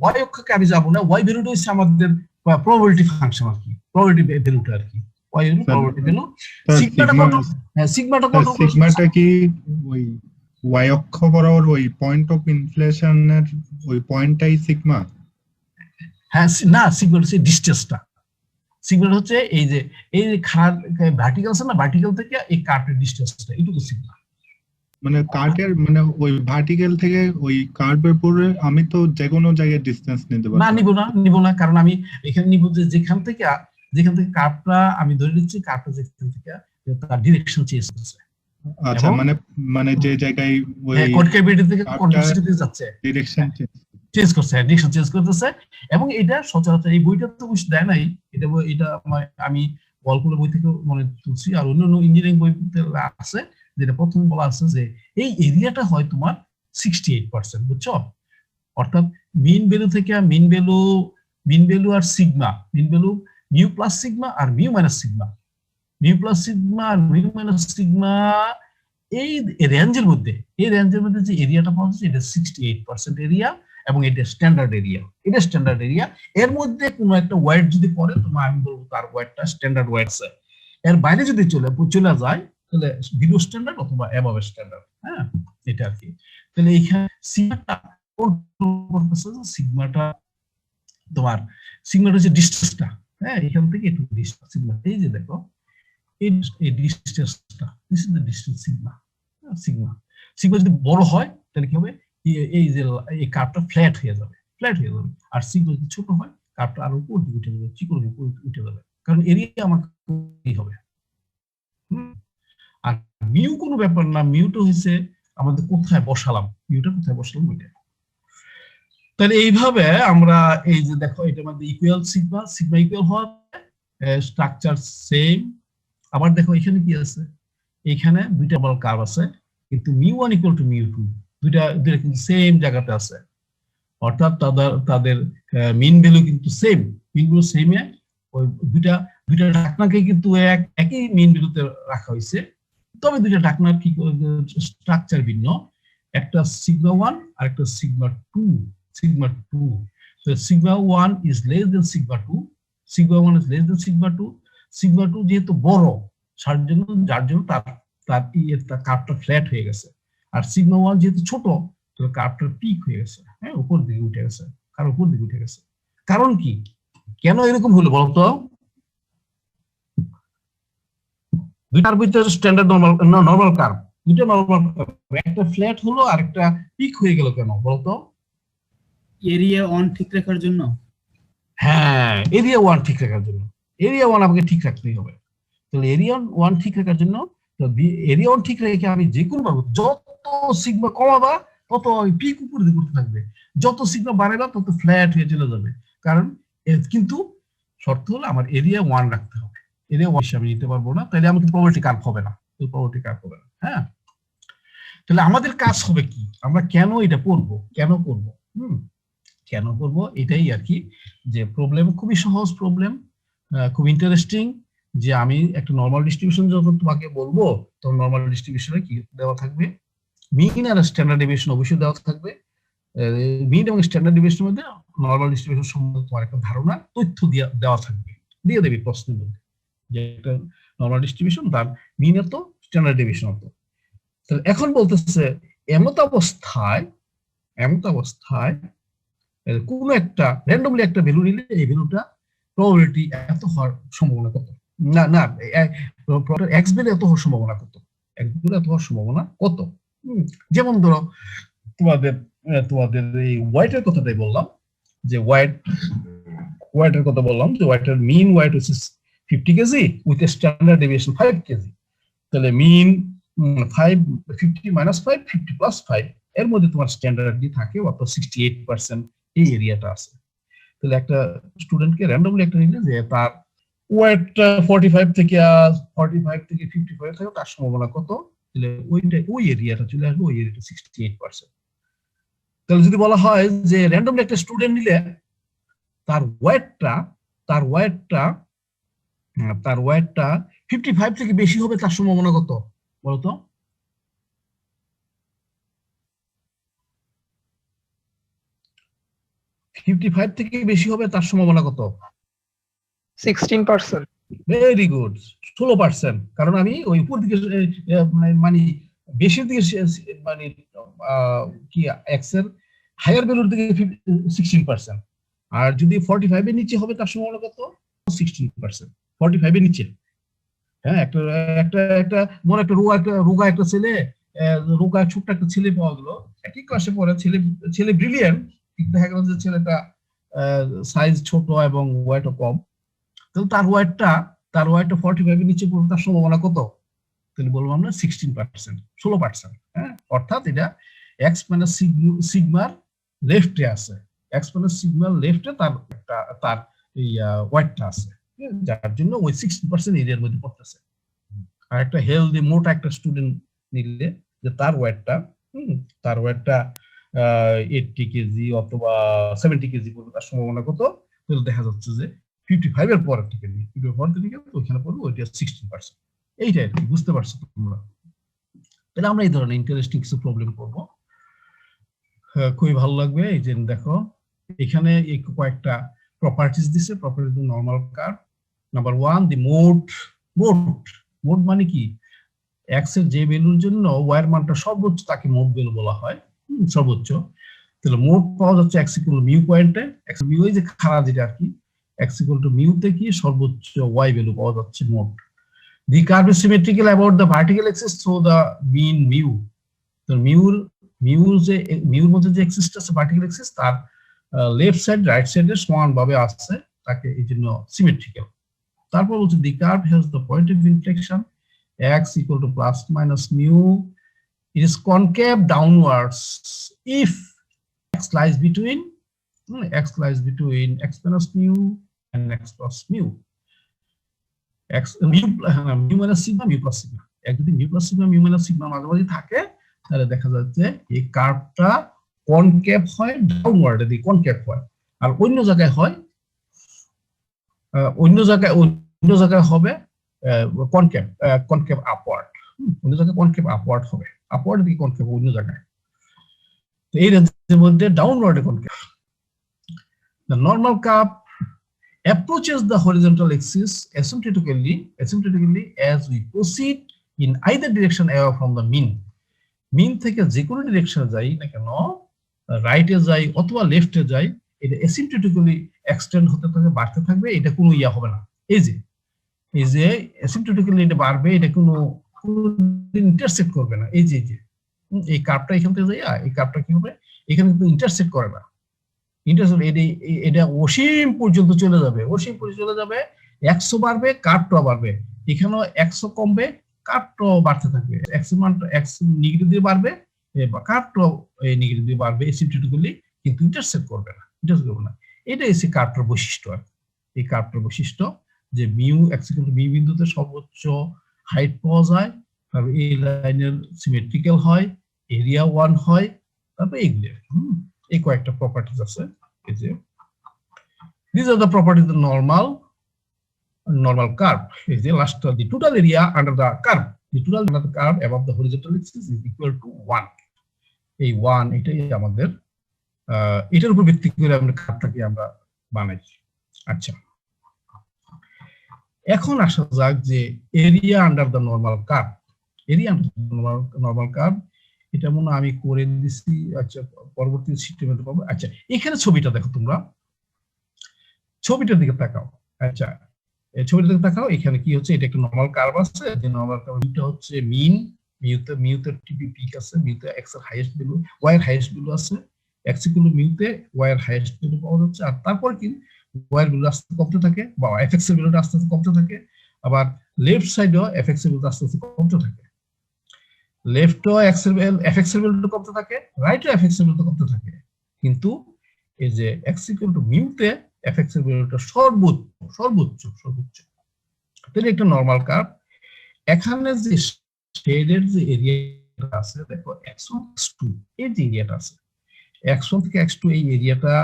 ওয়াই অক্ষকে আমি যাবো না, ওয়াই ভ্যালুটা হচ্ছে আমাদের প্রবাবিলিটি ফাংশন আর কি, প্রবাবিলিটি ভ্যালুটা আর কি, ওয়াই হলো প্রবাবিলিটি ভ্যালু। সিগমাটা কি ওই ওয়াই অক্ষ বরাবর ওই পয়েন্ট অফ ইনফ্লেশনের ওই পয়েন্টটাই সিগমা? হ্যাঁ, না, সিগমা হচ্ছে ডিসটেন্সটা। সিগমা হচ্ছে এই যে ভার্টিক্যাল আছে না, ভার্টিক্যাল থেকে এই কার্ভের ডিসটেন্সটা, এটুকু সিগমা। মানে কার্ভের মানে ওই ভার্টিক্যাল থেকে ওই কার্ভের পরে আমি তো যে কোনো জায়গায় ডিসটেন্স নিতে পারি না, নিব না, কারণ আমি এখানে নিব যে যেখান থেকে কার্ভটা আমি ধরে নিচ্ছি, কার্ভটা যেখান থেকে তার ডিরেকশন চেঞ্জ করছে। আচ্ছা, মানে যে জায়গায় ওই কনকেভিটি থেকে কনভেক্সিটিতে যাচ্ছে, ডিরেকশন চেঞ্জ করতেছে। এবং এটা সচরাচর এই বইটা তো দেয় নাই, এটা আমি গল্পের বই থেকে মনে তুলছি, আর অন্যান্য ইঞ্জিনিয়ারিং বইতে আছে, যেটা প্রথম বলা আছে যে এই এরিয়াটা হয় তোমার 68%, বুঝছো? অর্থাৎ মিন ভ্যালু আর sigma, mean value mu plus sigma আর মিউ মাইনাস সিগমা, এই রেঞ্জের মধ্যে যে এরিয়াটা পাওয়া যাচ্ছে এটা 68% এরিয়া, এবং এটা স্ট্যান্ডার্ড এরিয়া। এর মধ্যে কোনো একটা ওয়েট যদি পড়ে, তোমার আমি বলবো তার ওয়েটটা স্ট্যান্ডার্ড ওয়েট। এর বাইরে যদি চলে যায় তাহলে বিলো স্ট্যান্ডার্ড অথবা অ্যাবভ স্ট্যান্ডার্ড। হ্যাঁ, এটা আর কি। তাহলে এইখানে সিগমাটা হচ্ছে ডিসটেন্সটা। হ্যাঁ, এখান থেকে একটু ডিসটেন্স সিগমা, এই যে দেখো এই ডিসটেন্সটা, this is the distance sigma যদি বড় হয় তাহলে কি হবে, এই যে এই কার্ভটা ফ্ল্যাট হয়ে যাবে। আর সিগমা যদি ছোট হয় কার্ভটা আরো উপর দিকে উঠে যাবে, চিকন উঠে যাবে, কারণ এরিয়া আমার কি হবে। আর মিউ কোনো ব্যাপার না, মিউটা হচ্ছে আমাদের কোথায় বসালাম ওইটা। তাহলে এইভাবে আমরা এই যে দেখো এটা মধ্যে ইকুয়াল সিগমা ইকুয়াল হওয়া, স্ট্রাকচার সেম। আবার দেখো এখানে কি আছে, এখানে দুইটা বল কার্ভ আছে, কিন্তু মিউ1 ইকুয়াল টু মিউ2, দুইটা কিন্তু সেম জায়গাতে আছে, অর্থাৎ তাদের মিন ভ্যালু কিন্তু সেম, ওই দুইটা ঢাকনাকে কিন্তু একই মিন ভ্যালুতে রাখা হয়েছে, তবে দুইটা ঢাকনার কি স্ট্রাকচার ভিন্ন, একটা সিগমা 1 আর একটা sigma 2। So sigma 1 is less than sigma 2. Sigma 2 যেহেতু বড়, যার জন্য তার কার্ভটা ফ্ল্যাট হয়ে গেছে। আর সিগমা 1 যেহেতু ছোট, তো কার্ভটা পিক হয়ে গেছে। হ্যাঁ, উপর দিকে উঠে গেছে। কারণ কি, কেন এরকম হলো বলতো? দুইটার ভিতরে স্ট্যান্ডার্ড নরমাল কার্ভ, দুইটা নরমাল কার্ভ, একটা ফ্ল্যাট হলো আর একটা পিক হয়ে গেল, কেন বলতো? এরিয়া 1 ঠিক রাখার জন্য। হ্যাঁ, এরিয়া 1 ঠিক রাখার জন্য, এরিয়া 1 আমাকে ঠিক রাখতেই হবে। তাহলে এরিয়া 1 ঠিক রাখার জন্য, এরিয়া 1 ঠিক রেখে আমি যে কোনো ভাবে যত সিগমা কমাবা তত পিক উপরে দিকে উঠতে থাকবে, যত সিগমা বাড়াবা তত ফ্ল্যাট হয়ে চলে যাবে। কারণ কিন্তু শর্ত হলো আমার এরিয়া 1 রাখতে হবে, এরিয়া 1 আমি নিতে পারবো না, তাহলে আমাকে প্রবাবিলিটি কার্ভ হবে না। হ্যাঁ, তাহলে আমাদের কাজ হবে কি, আমরা কেন এটা করব। কেন করব এটাই আর কি, যে প্রবলেম খুবই সহজ প্রবলেম, খুব ইন্টারেস্টিং, যে আমি একটা নরমাল ডিস্ট্রিবিউশন যখন তোমাকে বলবো তখন নরমাল ডিস্ট্রিবিউশনে কি দেওয়া থাকবে, মিন আর স্ট্যান্ডার্ড ডেভিয়েশন অবশ্যই দেওয়া থাকবে। মিন এবং স্ট্যান্ডার্ড ডেভিয়েশনের মধ্যে নরমাল ডিস্ট্রিবিউশন সম্বন্ধে তোমার একটা ধারণা, তথ্য দেওয়া থাকবে, দিয়ে দেবে প্রশ্নের মধ্যে যে একটা নরমাল ডিস্ট্রিবিউশন তার মিন এত, স্ট্যান্ডার্ড ডেভিয়েশন এত। তাহলে এখন বলতেছে এমত অবস্থায় কোন একটা র্যান্ডমলি একটা ভ্যালু নিলে এই ভ্যালুটা প্রবাবিলিটি এত হওয়ার সম্ভাবনা কত, না এক্স ভ্যালু এত হওয়ার সম্ভাবনা কত, এক্স ভ্যালু এত হওয়ার সম্ভাবনা কত। যেমন ধরো তোমাদের এই ওয়াইটের কথাটাই বললাম, যে ওয়াইটের কথা বললাম যে ওয়াইটের মিন ওয়াইট হচ্ছে 50 KG with standard deviation 5 KG. তাহলে মিন 50 - 5 50 + 5 এর মধ্যে তোমার স্ট্যান্ডার্ড ডি থাকে অর্থাৎ 68% এই এরিয়াটা আছে। তাহলে একটা স্টুডেন্টকে র্যান্ডমলি একটা নিলে যে তার ওয়েটটা 45 থেকে 55 থাকে, তার সম্ভাবনা কত, তাহলে ওই এরিয়াটা চলে আসবে, ওই এরিয়াটা 68%। তাহলে যদি বলা হয় যে র্যান্ডমলি একটা স্টুডেন্ট নিলে তার ওয়েটটা 55 থেকে বেশি হবে, তার সম্ভাবনা কত বলতো? $55 থেকে বেশি হবে তার সম্ভাবনা কত? 16%। Very good, 16%। কারণ আমি ওই উপর দিকে মানে বেশির দিকে মানে কি এক্স এর হায়ার ভ্যালুর দিকে 16%, আর যদি 45 এর নিচে হবে তার সম্ভাবনা কত? 16%। 45 এর নিচে, হ্যাঁ, একটা মনে একটা রোগা একটা ছেলে, রোগা ছোট্ট একটা ছেলে পাওয়া গেল, একই ক্লাসে পড়ে, ছেলে ব্রিলিয়ান্ট, কিন্তু দেখা গেল যে ছেলেটা সাইজ ছোট এবং ওয়েটও কম। তাহলে তার ওয়েটটা 45 এর নিচে পড়বে, তার সম্ভাবনা কত? তাহলে বলবো আমরা 16%, 16%। হ্যাঁ, অর্থাৎ এটা এক্স মাইনাস সিগমার লেফটে আছে, এক্স মাইনাস সিগমার লেফটে তার এই ওয়েটটা আছে, যার জন্য ওই 16% এরিয়ার মধ্যে পড়তেছে। আর একটা হেলদি মোটা একটা স্টুডেন্ট নিলে যে তার ওয়েটটা 80 কেজি অথবা 70 কেজি পড়বে, তার সম্ভাবনা কত? তাহলে দেখা যাচ্ছে যে 55 এর পরের থেকে নিয়ে 55 পর থেকে ওইখানে পড়বে, ওইটা 16%। এইটা আর কি, বুঝতে পারছো তোমরা? তাহলে আমরা এই ধরনের ইন্টারেস্টিং কিছু প্রবলেম করবো, খুবই ভালো লাগবে। এই যে দেখো এখানে এই কয়েকটা প্রপার্টিজ দিছে, প্রপার্টিজ নরমাল কার্ভ। নাম্বার 1 দি মোড মানে কি, এক্স এর যে ভ্যালুর জন্য ওয়াই এর মানটা সর্বোচ্চ তাকে মোড ভ্যালু বলা হয়, সর্বোচ্চ। তাহলে মোড পাওয়া যাচ্ছে এক্স ইকুয়াল মিউ পয়েন্টে, এক্স মিউ এই যে খাড়া যেটা আর কি, এক্স ইকুয়াল টু মিউ তে কি সর্বোচ্চ ওয়াই ভ্যালু পাওয়া যাচ্ছে mode. The curve is symmetrical about the vertical axis through the mean mu. তো মিউর মধ্যে যে অ্যাক্সিসটা আছে ভার্টিক্যাল অ্যাক্সিস, তার লেফট সাইড রাইট সাইডে সমানভাবে আসছে, তাকে এই জন্য সিমেট্রিক্যাল। তারপর বলছে the curve has the point of inflection x equal to plus minus mu. It is concave downwards if x lies between x minus mu and x plus mu. Mu minus sigma, mu plus sigma. যদি mu plus sigma, mu minus sigma মাঝামাঝি থাকে, তাহলে দেখা যাচ্ছে এই কার্ভটা concave হয়, downward এদিকে concave হয়। আর অন্য জায়গায় হবে কনকেভ আপওয়ার্ড, অন্য জায়গায় কনকেভ আপওয়ার্ড হবে, আপওয়ার্ড দিকে কনকেভ অন্য জায়গায়। তো এই রেঞ্জের মধ্যে ডাউনওয়ার্ডে concave. The normal curve approaches the horizontal axis asymptotically as we proceed in either direction away from the mean. মিন থেকে যে কোনো ডিরেকশনে যাই না কেন, রাইটে যাই অথবা লেফটে যাই, এটা অ্যাসিম্পটোটিক্যালি এক্সটেন্ড হতে থাকবে, বাড়তে থাকবে, এটা কোনো ইয়া হবে না। এই যে অ্যাসিম্পটোটিক্যালি এটা বাড়বে, এটা কোনো ইন্টারসেক্ট করবে না। এই যে এই কার্ভটা এখান থেকে যাই, এই কার্ভটা কি হবে, এখানে কিন্তু ইন্টারসেক্ট করে না, এটা অসীম পর্যন্ত চলে যাবে, 100 বাড়বে, কার্ভটাও বাড়বে, এখানেও 100 কমবে, কার্ভটাও বাড়তে থাকবে, এক্স মানটা এক্স নেগেটিভ দিয়ে বাড়বে, কার্ভটাও নেগেটিভ দিয়ে বাড়বে, অ্যাসিম্পটোটিক্যালি, কিন্তু ইন্টারসেক্ট করবে না। এটা এসে কার্ভটার বৈশিষ্ট্য। আর এই কার্ভটার বৈশিষ্ট্য যে mu x equal to mu বিন্দুতে সর্বোচ্চ হাইট পাওয়া যায়, তারপর এই লাইনের সিমেট্রিক্যাল হয়, এরিয়া 1 হয়, তারপর এইগুলো এই কয়েকটা প্রপার্টিজ আছে। এই যে these are the properties of the normal curve. Is the last the total area under the curve, the total under the curve above the horizontal axis is equal to 1. এই 1 এটাই আমাদের এটার উপর ভিত্তি করে আমরা কার্ভটাকে আমরা বানাই। আচ্ছা, এখন আসা যাক যে area under the normal curve. Area under the normal curve এটা মনে আমি করে দিছি। আচ্ছা, পরবর্তী শিটে পাবো। আচ্ছা, এখানে ছবিটা দেখো, তোমরা ছবিটার দিকে তাকাও। আচ্ছা, এই ছবিটার দিকে তাকাও, এখানে কি হচ্ছে, এটা একটা নরমাল কার্ভ আছে, যে নরমাল কার্ভটা হচ্ছে মিন, মিউতে টিপি পিক আছে, মিউতে এক্স এর হাইয়েস্ট ভ্যালু, ওয়াই এর হাইয়েস্ট ভ্যালু আছে, এক্স ইকুয়াল মিউতে ওয়াই এর হাইয়েস্ট ভ্যালু পাওয়া যাচ্ছে, আর তারপর কি ওয়াই এর ভ্যালু আস্তে আস্তে কমতে থাকে, বা এফএক্স এর ভ্যালুটা আস্তে আস্তে কমতে থাকে, আবার লেফট সাইডেও এফএক্স এর ভ্যালু আস্তে আস্তে কমতে থাকে, লেফটও এফএক্স এর ভ্যালুটা কমতে থাকে, রাইটও এফএক্স এর ভ্যালুটা কমতে থাকে, কিন্তু এই যে এক্স ইকুয়াল টু মিউতে এফএক্স এর ভ্যালুটা সর্বোচ্চ। তাহলে একটা নরমাল কার্ভ। এখানে যে শেডের যে এরিয়াটা আছে, দেখো x1 x2 এই যে এরিয়াটা আছে, x1 থেকে x2 এই এরিয়াটা,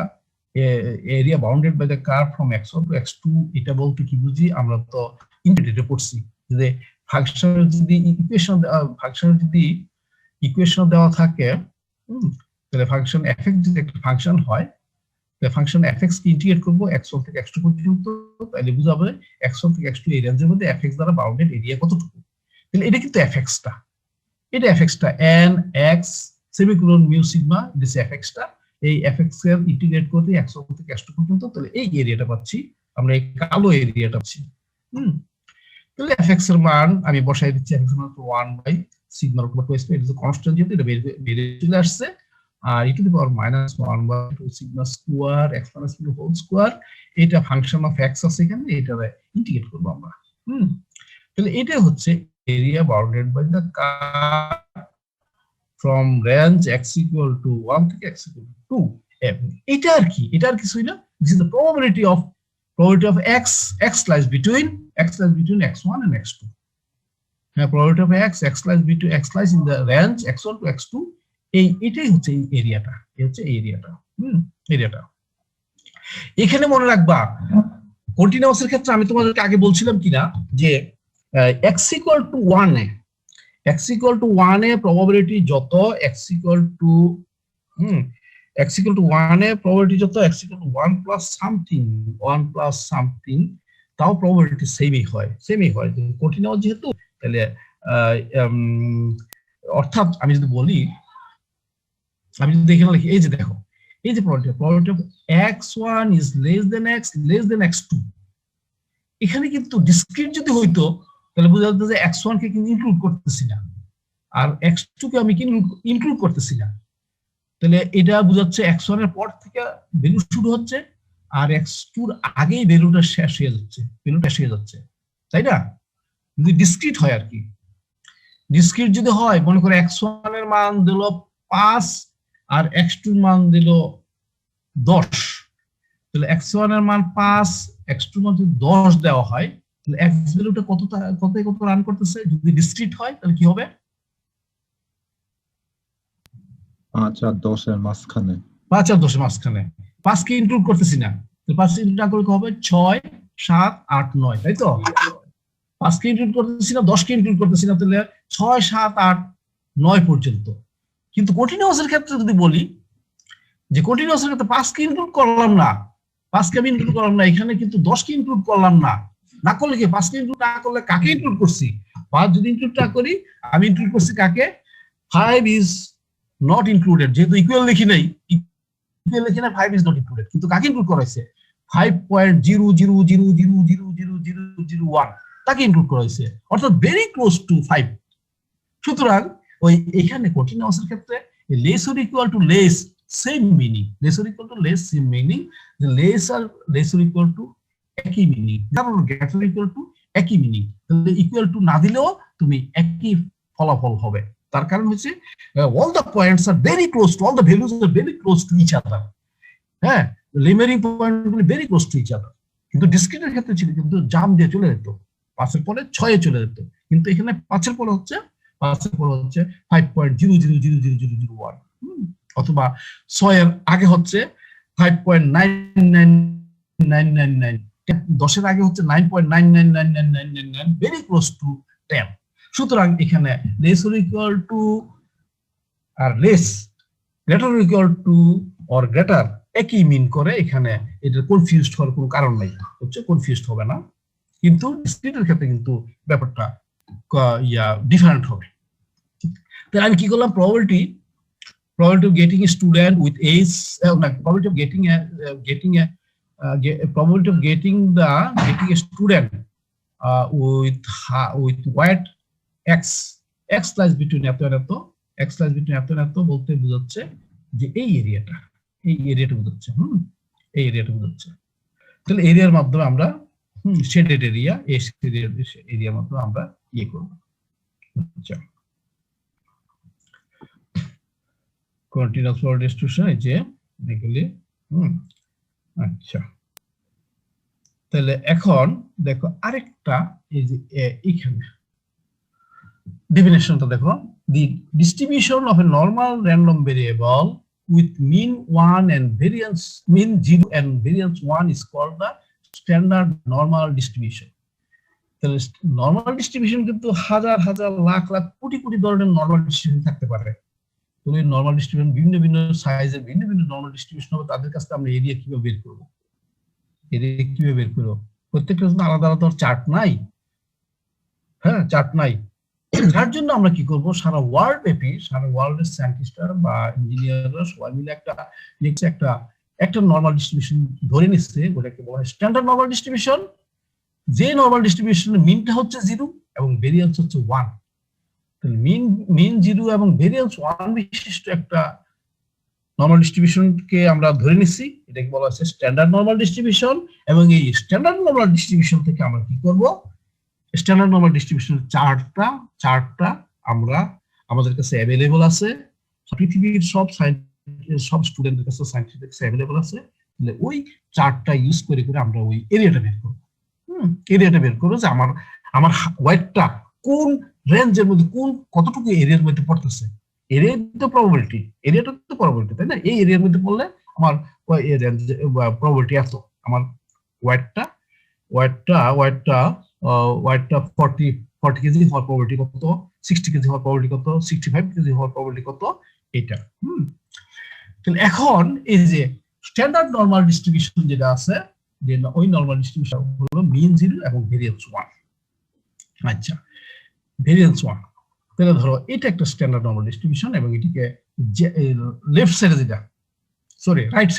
area bounded by the curve from x1 to x2, এটা বলতে কি বুঝি, আমরা তো ইন্টিগ্রেটে পড়ছি যে ফাংশনের যদি ইকুয়েশন দেওয়া থাকে, তাহলে ফাংশন fx যদি একটা ফাংশন হয়, ফাংশন fx কে ইন্টিগ্রেট করব x1 থেকে x2 পর্যন্ত, তাহলে বুঝাবে x1 থেকে x2 এই রেঞ্জের মধ্যে fx দ্বারা বাউন্ডেড এরিয়া কতটুকু। তাহলে এটা কিন্তু fx টা, এটা fx টা n x semicolon mu sigma, this fx টা, এই fx এর ইন্টিগ্রেট করতে x1 থেকে x2 পর্যন্ত, তাহলে এই এরিয়াটা পাচ্ছি আমরা, এই কালো এরিয়াটা পাচ্ছি। তাহলে fx এর মান আমি বসাই দিচ্ছি, fx এর মান 1 by sigma root over 2 square, এটা কনস্ট্যান্ট, যেহেতু এটা বেড়ে চলে আসছে, আর e to the power -1 by 2 sigma square x plus q whole square, এটা ফাংশন অফ x আছে এখানে, এটারে ইন্টিগ্রেট করব আমরা। তাহলে এটা হচ্ছে area bounded by the curve from range x equal to 1 থেকে x ইকুয়াল টু 2। এটা আর কি, এটা আর কিছুই না, this is the probability of x lies between x1 and x2. Probability of x lies in the range x1 to x2, এটাই হচ্ছে এই এরিয়াটা, এরিয়াটা। এখানে মনে রাখবা, কন্টিনিউয়াসের ক্ষেত্রে আমি তোমাদেরকে আগে বলছিলাম কিনা যে x equal to 1 A probability যত, x equal to 1 A probability যত, x equal to 1 plus something, তাও প্রবাবিলিটি সেমই হয়, কন্টিনিউয়াস যেহেতু। তাহলে অর্থাৎ আমি যদি বলি, আমি যদি এখানে লিখি, এই যে দেখো, এই যে probability of x1 is less than x2, এখানে কিন্তু ডিসক্রিট যদি হইতো, তাহলে বোঝা যেত যে x1 কে কিন্তু ইনক্লুড করতেছি না, আর x2 কে আমি ইনক্লুড করতেছি না, তাহলে এটা বোঝাচ্ছে x1 এর পর থেকে ভ্যালু শুরু হচ্ছে, আর x2 এর আগেই ভ্যালুটা শেষ হয়ে যাচ্ছে, তাই না? যদি ডিসক্রিট হয় আর কি, ডিসক্রিট যদি হয়, মনে করে x1 এর মান দিল 5 আর x2 এর মান দিল 10, তাহলে x1 এর মান 5, x2 এর মান যদি 10 দেওয়া হয়, তাহলে x ভ্যালুটা কত রান করতেছে, যদি ডিসক্রিট হয় তাহলে কি হবে? 5 আর 10 এর মাঝখানে, 5 কে ইনক্লুড করতেছি না, 5 ইনক্লুড না করলে হবে 6 7 8 9, তাই তো? 5 কে ইনক্লুড করতেছি না, 10 কে ইনক্লুড করতেছি না, তাহলে 6 7 8 9 পর্যন্ত। কিন্তু কন্টিনিউয়াসের ক্ষেত্রে যদি বলি যে কন্টিনিউয়াসের ক্ষেত্রে 5 কে ইনক্লুড করলাম না, এখানে কিন্তু 10 কে ইনক্লুড করলাম না করলে কি, 5 কে ইনক্লুড না করলে কাকে ইনক্লুড করছি? 5 যদি ইনক্লুড না করি, আমি ইনক্লুড করছি কাকে? 5 is not included, যেহেতু ইকুয়াল লিখি নাই, 5 is not included, কিন্তু কাকে ইনক্লুড করা হয়েছে? 5.00000001 তাকে ইনক্লুড করা হয়েছে, অর্থাৎ ভেরি ক্লোজ টু 5। সুতরাং ওই এখানে কন্টিনিউয়াসের ক্ষেত্রে less or equal two less same meaning, less or equal two একই মিনিং, কারণ গ্রেটার ইকুয়াল টু একই মিনিং, তাহলে ইকুয়াল টু না দিলেও তুমি একই ফলাফল হবে। তার কারণ হচ্ছে all the points are very close to, all the values are very close to each other, হ্যাঁ, লিমিটিং পয়েন্টগুলি very close to each other। কিন্তু ডিসক্রিটের ক্ষেত্রে ছিল কিন্তু জাম দিয়ে চলে যেত, 5 এর পরে 6 এ চলে যেত, কিন্তু এখানে 5 এর পরে হচ্ছে 5.00000001, অথবা 6 এর আগে হচ্ছে 5.99999, 10-এর আগে হচ্ছে 9.9999999, ভেরি ক্লোজ টু 10। সুতরাং এখানে লেস অর ইকুয়াল টু আর less, greater or equal to or greater একই মিন করে, এখানে এটা কনফিউজড হওয়ার কোনো কারণ নাই, হচ্ছে কনফিউজড হবে না। কিন্তু ডিসক্রিটের ক্ষেত্রে কিন্তু ব্যাপারটা ডিফারেন্ট হবে। তাহলে আমি কি করলাম, probability of getting a student with age, probability of getting a student with weight x lies between এত আর এত, x lies between এত আর এত বলতে বোঝাচ্ছে যে এই এরিয়াটা বোঝাচ্ছে, এই এরিয়াটা বোঝাচ্ছে। তাহলে এরিয়ার মাধ্যমে আমরা শেডেড এরিয়া, এই এরিয়ার মাধ্যমে আমরা ইয়ে করব। আচ্ছা, কন্টিনিউয়াস ফরওয়ার্ড ডিস্ট্রিবিউশন এই যে এগুলি। আচ্ছা, তাহলে এখন দেখো আরেকটা, এই যে এখানে ডেফিনেশনটা দেখো, the distribution of a normal random variable with mean 1 and variance mean 0 and variance 1 is called the standard normal distribution. তাহলে নরমাল ডিস্ট্রিবিউশন কিন্তু হাজার হাজার লাখ লাখ কোটি কোটি ধরনের নরমাল ডিস্ট্রিবিউশন থাকতে পারে। তাহলে নরমাল ডিস্ট্রিবিউশন ভিন্ন ভিন্ন সাইজের ভিন্ন ভিন্ন নরমাল ডিস্ট্রিবিউশন হবে, তাদের কাছে আমরা এরিয়া কিভাবে বের করব, প্রত্যেকটা জন্য আলাদা আলাদা চার্ট নাই, হ্যাঁ চার্ট নাই। যার জন্য আমরা কি করব, সারা ওয়ার্ল্ড ব্যাপী, সারা ওয়ার্ল্ডের সায়েন্টিস্টরা বা ইঞ্জিনিয়াররা সবাই মিলে একটা নরমাল ডিস্ট্রিবিউশন ধরে নিচ্ছে, ওটাকে বলা হয় স্ট্যান্ডার্ড নরমাল ডিস্ট্রিবিউশন। যে নরমাল ডিস্ট্রিবিউশনের মিনটা হচ্ছে 0 এবং ভেরিয়েন্স হচ্ছে 1। তাহলে মিন 0 এবং ভেরিয়েন্স 1 বিশিষ্ট একটা নরমাল ডিস্ট্রিবিউশনকে আমরা ধরে নিচ্ছি, এটাকে বলা হচ্ছে স্ট্যান্ডার্ড নরমাল ডিস্ট্রিবিউশন। এবং এই স্ট্যান্ডার্ড নরমাল ডিস্ট্রিবিউশন থেকে আমরা কি করব, স্ট্যান্ডার্ড নরমাল ডিস্ট্রিবিউশনের চার্টটা আমরা আমাদের কাছে অ্যাভেলেবল আছে, পৃথিবীর সব স্টুডেন্টদের কাছে সায়েন্টিফিক অ্যাভেলেবল আছে। তাহলে ওই চার্টটা ইউজ করে আমরা ওই এরিয়াটা বের করব। যে আমার ওয়েটটা কোন রেঞ্জের মধ্যে, কতটুকু এরিয়ার মধ্যে পড়তেছে। এরিয়াটা তো প্রবাবিলিটি, তাই না? এই এরিয়ার মধ্যে পড়লে আমার প্রবাবিলিটি এত, আমার ওয়েটটা 40 কেজি হওয়ার প্রবাবিলিটি কত, 60 কেজি হওয়ার প্রবাবিলিটি কত, 65 কেজি হওয়ার প্রবাবিলিটি কত, এটা। তাহলে এখন এই যে স্ট্যান্ডার্ড নরমাল ডিস্ট্রিবিউশন যেটা আছে, যে ওই নরমাল ডিস্ট্রিবিউশন হলো মিন 0 এবং ভেরিয়েন্স 1। আচ্ছা, ভেরিয়েন্স 1, তাহলে ধরো এটা একটা স্ট্যান্ডার্ড নরমাল ডিস্ট্রিবিউশন এবং এটিকে লেফট সাইডে যেটা, রাইট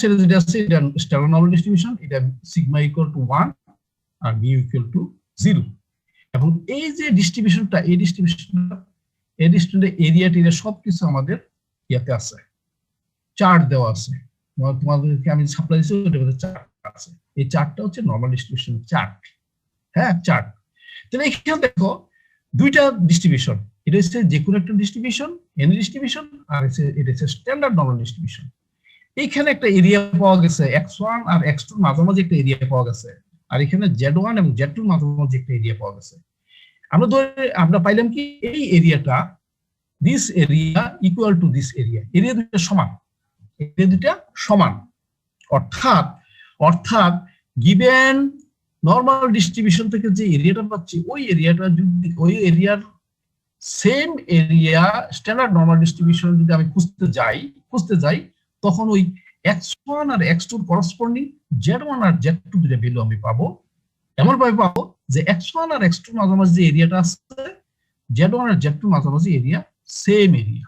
সাইডে যেটা আছে এটা স্ট্যান্ডার্ড নরমাল ডিস্ট্রিবিউশন, এটা সিগমা ইকুয়াল টু 1 আর মিউ ইকুয়াল টু 0। এবং এই যে ডিস্ট্রিবিউশনটা, এই ডিস্ট্রিবিউশনের এরিয়া সবকিছু আমাদের ইয়াতে আছে, চার্ট দেওয়া আছে, তোমাদেরকে আমি সাপ্লাই দিচ্ছি, ওটার মধ্যে চার্ট আছে। এই চার্টটা হচ্ছে নরমাল ডিস্ট্রিবিউশন চার্ট, হ্যাঁ চার্ট। তাহলে এখানে দেখো দুইটা ডিস্ট্রিবিউশন, এটা হচ্ছে যে কোনো একটা ডিস্ট্রিবিউশন, এনি ডিস্ট্রিবিউশন, আর এটা হচ্ছে স্ট্যান্ডার্ড নরমাল ডিস্ট্রিবিউশন। এইখানে একটা এরিয়া পাওয়া গেছে, x1 আর x2 মাঝামাঝি একটা এরিয়া পাওয়া গেছে, আর এখানে z1 এবং z2 মাঝামাঝি একটা এরিয়া পাওয়া গেছে। আমরা পাইলাম কি, এই এরিয়াটা, this area equal to this area দুইটা সমান। অর্থাৎ গিভেন নরমাল ডিস্ট্রিবিউশন থেকে যে এরিয়াটা পাচ্ছি, ওই এরিয়াটা যদি ওই এরিয়ার same area standard normal distribution যদি আমি খুঁজতে যাই, তখন ওই x1 আর x2 করসপন্ডিং z1 আর z2 দুটো ভ্যালু আমি পাবো। এমন ভাবে পাবো যে x1 আর x2 মাঝামাঝি যে এরিয়াটা আছে, z1 আর z2 মাঝামাঝি এরিয়া সেম এরিয়া।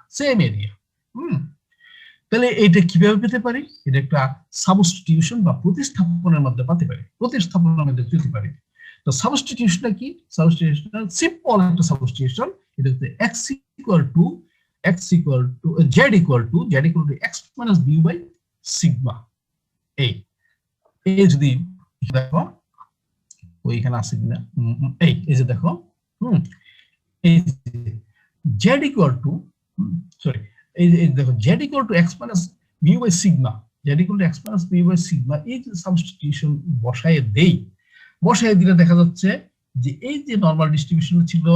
তাহলে এটা কিভাবে পেতে পারি? এটা একটা সাবস্টিটিউশন বা প্রতিস্থাপনের মাধ্যমে পেতে পারি। তো সাবস্টিটিউশনটা কি? সাবস্টিটিউশন সিম্পল একটা সাবস্টিটিউশন। এটা হচ্ছে x equal to z equal to x minus b by sigma. এই যদি দেখো ওইখানে আছে কিনা, এই যে দেখো, এই z ইকুয়াল টু এই দেখো z equal to x minus b by sigma, এই যে সাবস্টিটিউশন বসায় দিলে দেখা যাচ্ছে যে এই যে নরমাল ডিস্ট্রিবিউশন ছিল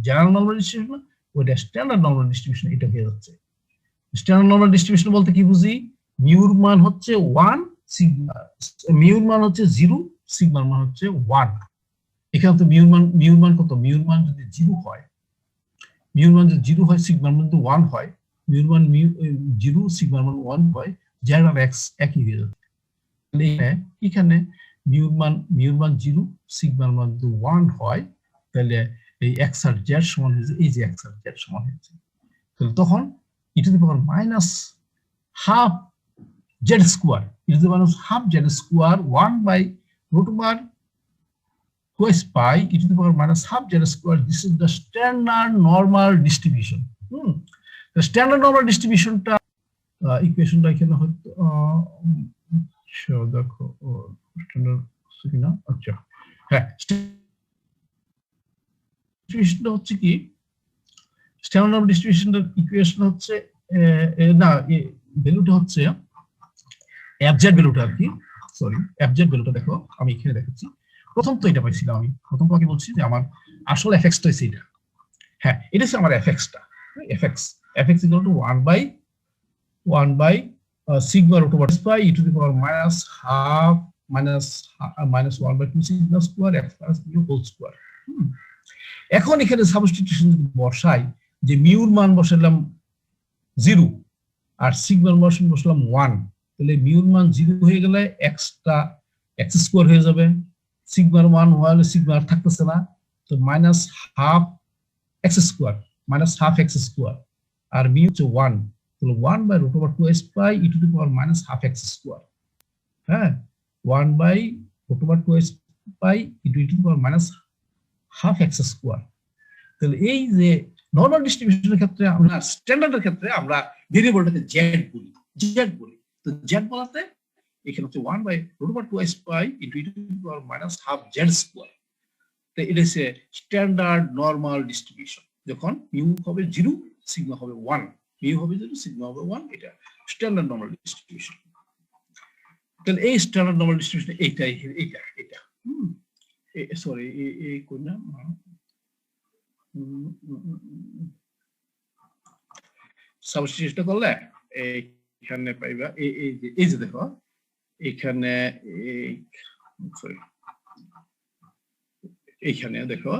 জেনারেল নরমাল ডিস্ট্রিবিউশন, ওইটা স্ট্যান্ডার্ড নরমাল ডিস্ট্রিবিউশন, এটা হয়ে যাচ্ছে স্ট্যান্ডার্ড নরমাল ডিস্ট্রিবিউশন বলতে কি বুঝি? মিউর মান হচ্ছে 1, সিগমা মিউর মান হচ্ছে 0, সিগমার মান হচ্ছে 1। এখানে তো মিউর মান কত? মিউর মান যদি 0 হয়, মিউর মান যদি 0 হয়, সিগমার মান যদি 1 হয়, মিউর মান 0, সিগমার মান 1 হয়, জেড আর এক্স একই হয়ে যাবে। এখানে মিউর মান 0, সিগমার মান যদি 1 হয়, তাহলে এই এক্স আর জেড সমান হয়েছে, এই যে এক্স আর জেড সমান হয়েছে। তাহলে তখন e to the power minus half Z square, e to the power half Z square 1 by root over twice pi e to the power minus half z square. This is the standard normal distribution. The standard normal distribution টা equation টা এখানে হয়তো দেখো standard কিনা, আচ্ছা হ্যাঁ, ডিস্ট্রিবিউশনটা হচ্ছে কি, স্ট্যান্ডার্ড নরমাল ডিস্ট্রিবিউশনের ইকুয়েশন হচ্ছে না, ভ্যালুটা হচ্ছে এফজেড ভ্যালুটা আর কি, সরি এফজেড ভ্যালুটা দেখো আমি এখানে দেখাচ্ছি। প্রথম তো এটা পাইছিলাম আমি, প্রথম তোমাকে বলছি যে আমার আসল এফএক্স টা হচ্ছে এটা। হ্যাঁ, এটা হচ্ছে আমার এফএক্স টা, f x equal to 1 by sigma root over pi e to the power minus half minus 1 by 2 sigma square x plus mu whole square. এখন এখানে সাবস্টিটিউশন বসাই, যে মিউর মান বসালাম 0 আর সিগমার মান বসালাম 1, তাহলে মিউর মান 0 হয়ে গেলে এক্সটা এক্স স্কয়ার হয়ে যাবে, সিগমার 1 হলে সিগমার থাকতেছে না, তো minus half X square, minus half X square, আর মিউ হচ্ছে 1, তাহলে 1 by root over 2s pi e to the power minus half X square. হ্যাঁ, 1 by root over 2s pi e to the power minus half X square. তাহলে এই যে normal ডিস্ট্রিবিউশনের ক্ষেত্রে, আমরা স্ট্যান্ডার্ডের ক্ষেত্রে আমরা ভেরিয়েবলটাকে জেড বলি, তো জেড বলাতে এখানে হচ্ছে 1 by root over 2s pi e to the power minus half Z square. তো এটা হচ্ছে স্ট্যান্ডার্ড নরমাল ডিস্ট্রিবিউশন, যখন মিউ হবে 0, সিগমা হবে 1, মিউ হবে 0, সিগমা হবে 1, এটা স্ট্যান্ডার্ড নরমাল ডিস্ট্রিবিউশন। তাহলে এই স্ট্যান্ডার্ড নরমাল ডিস্ট্রিবিউশন এইটাই, এটা সরি এই কোন না, সাবস্টিটিউশন করলে এইখানে পাইবা এই যে দেখো এখানে এইখানে দেখো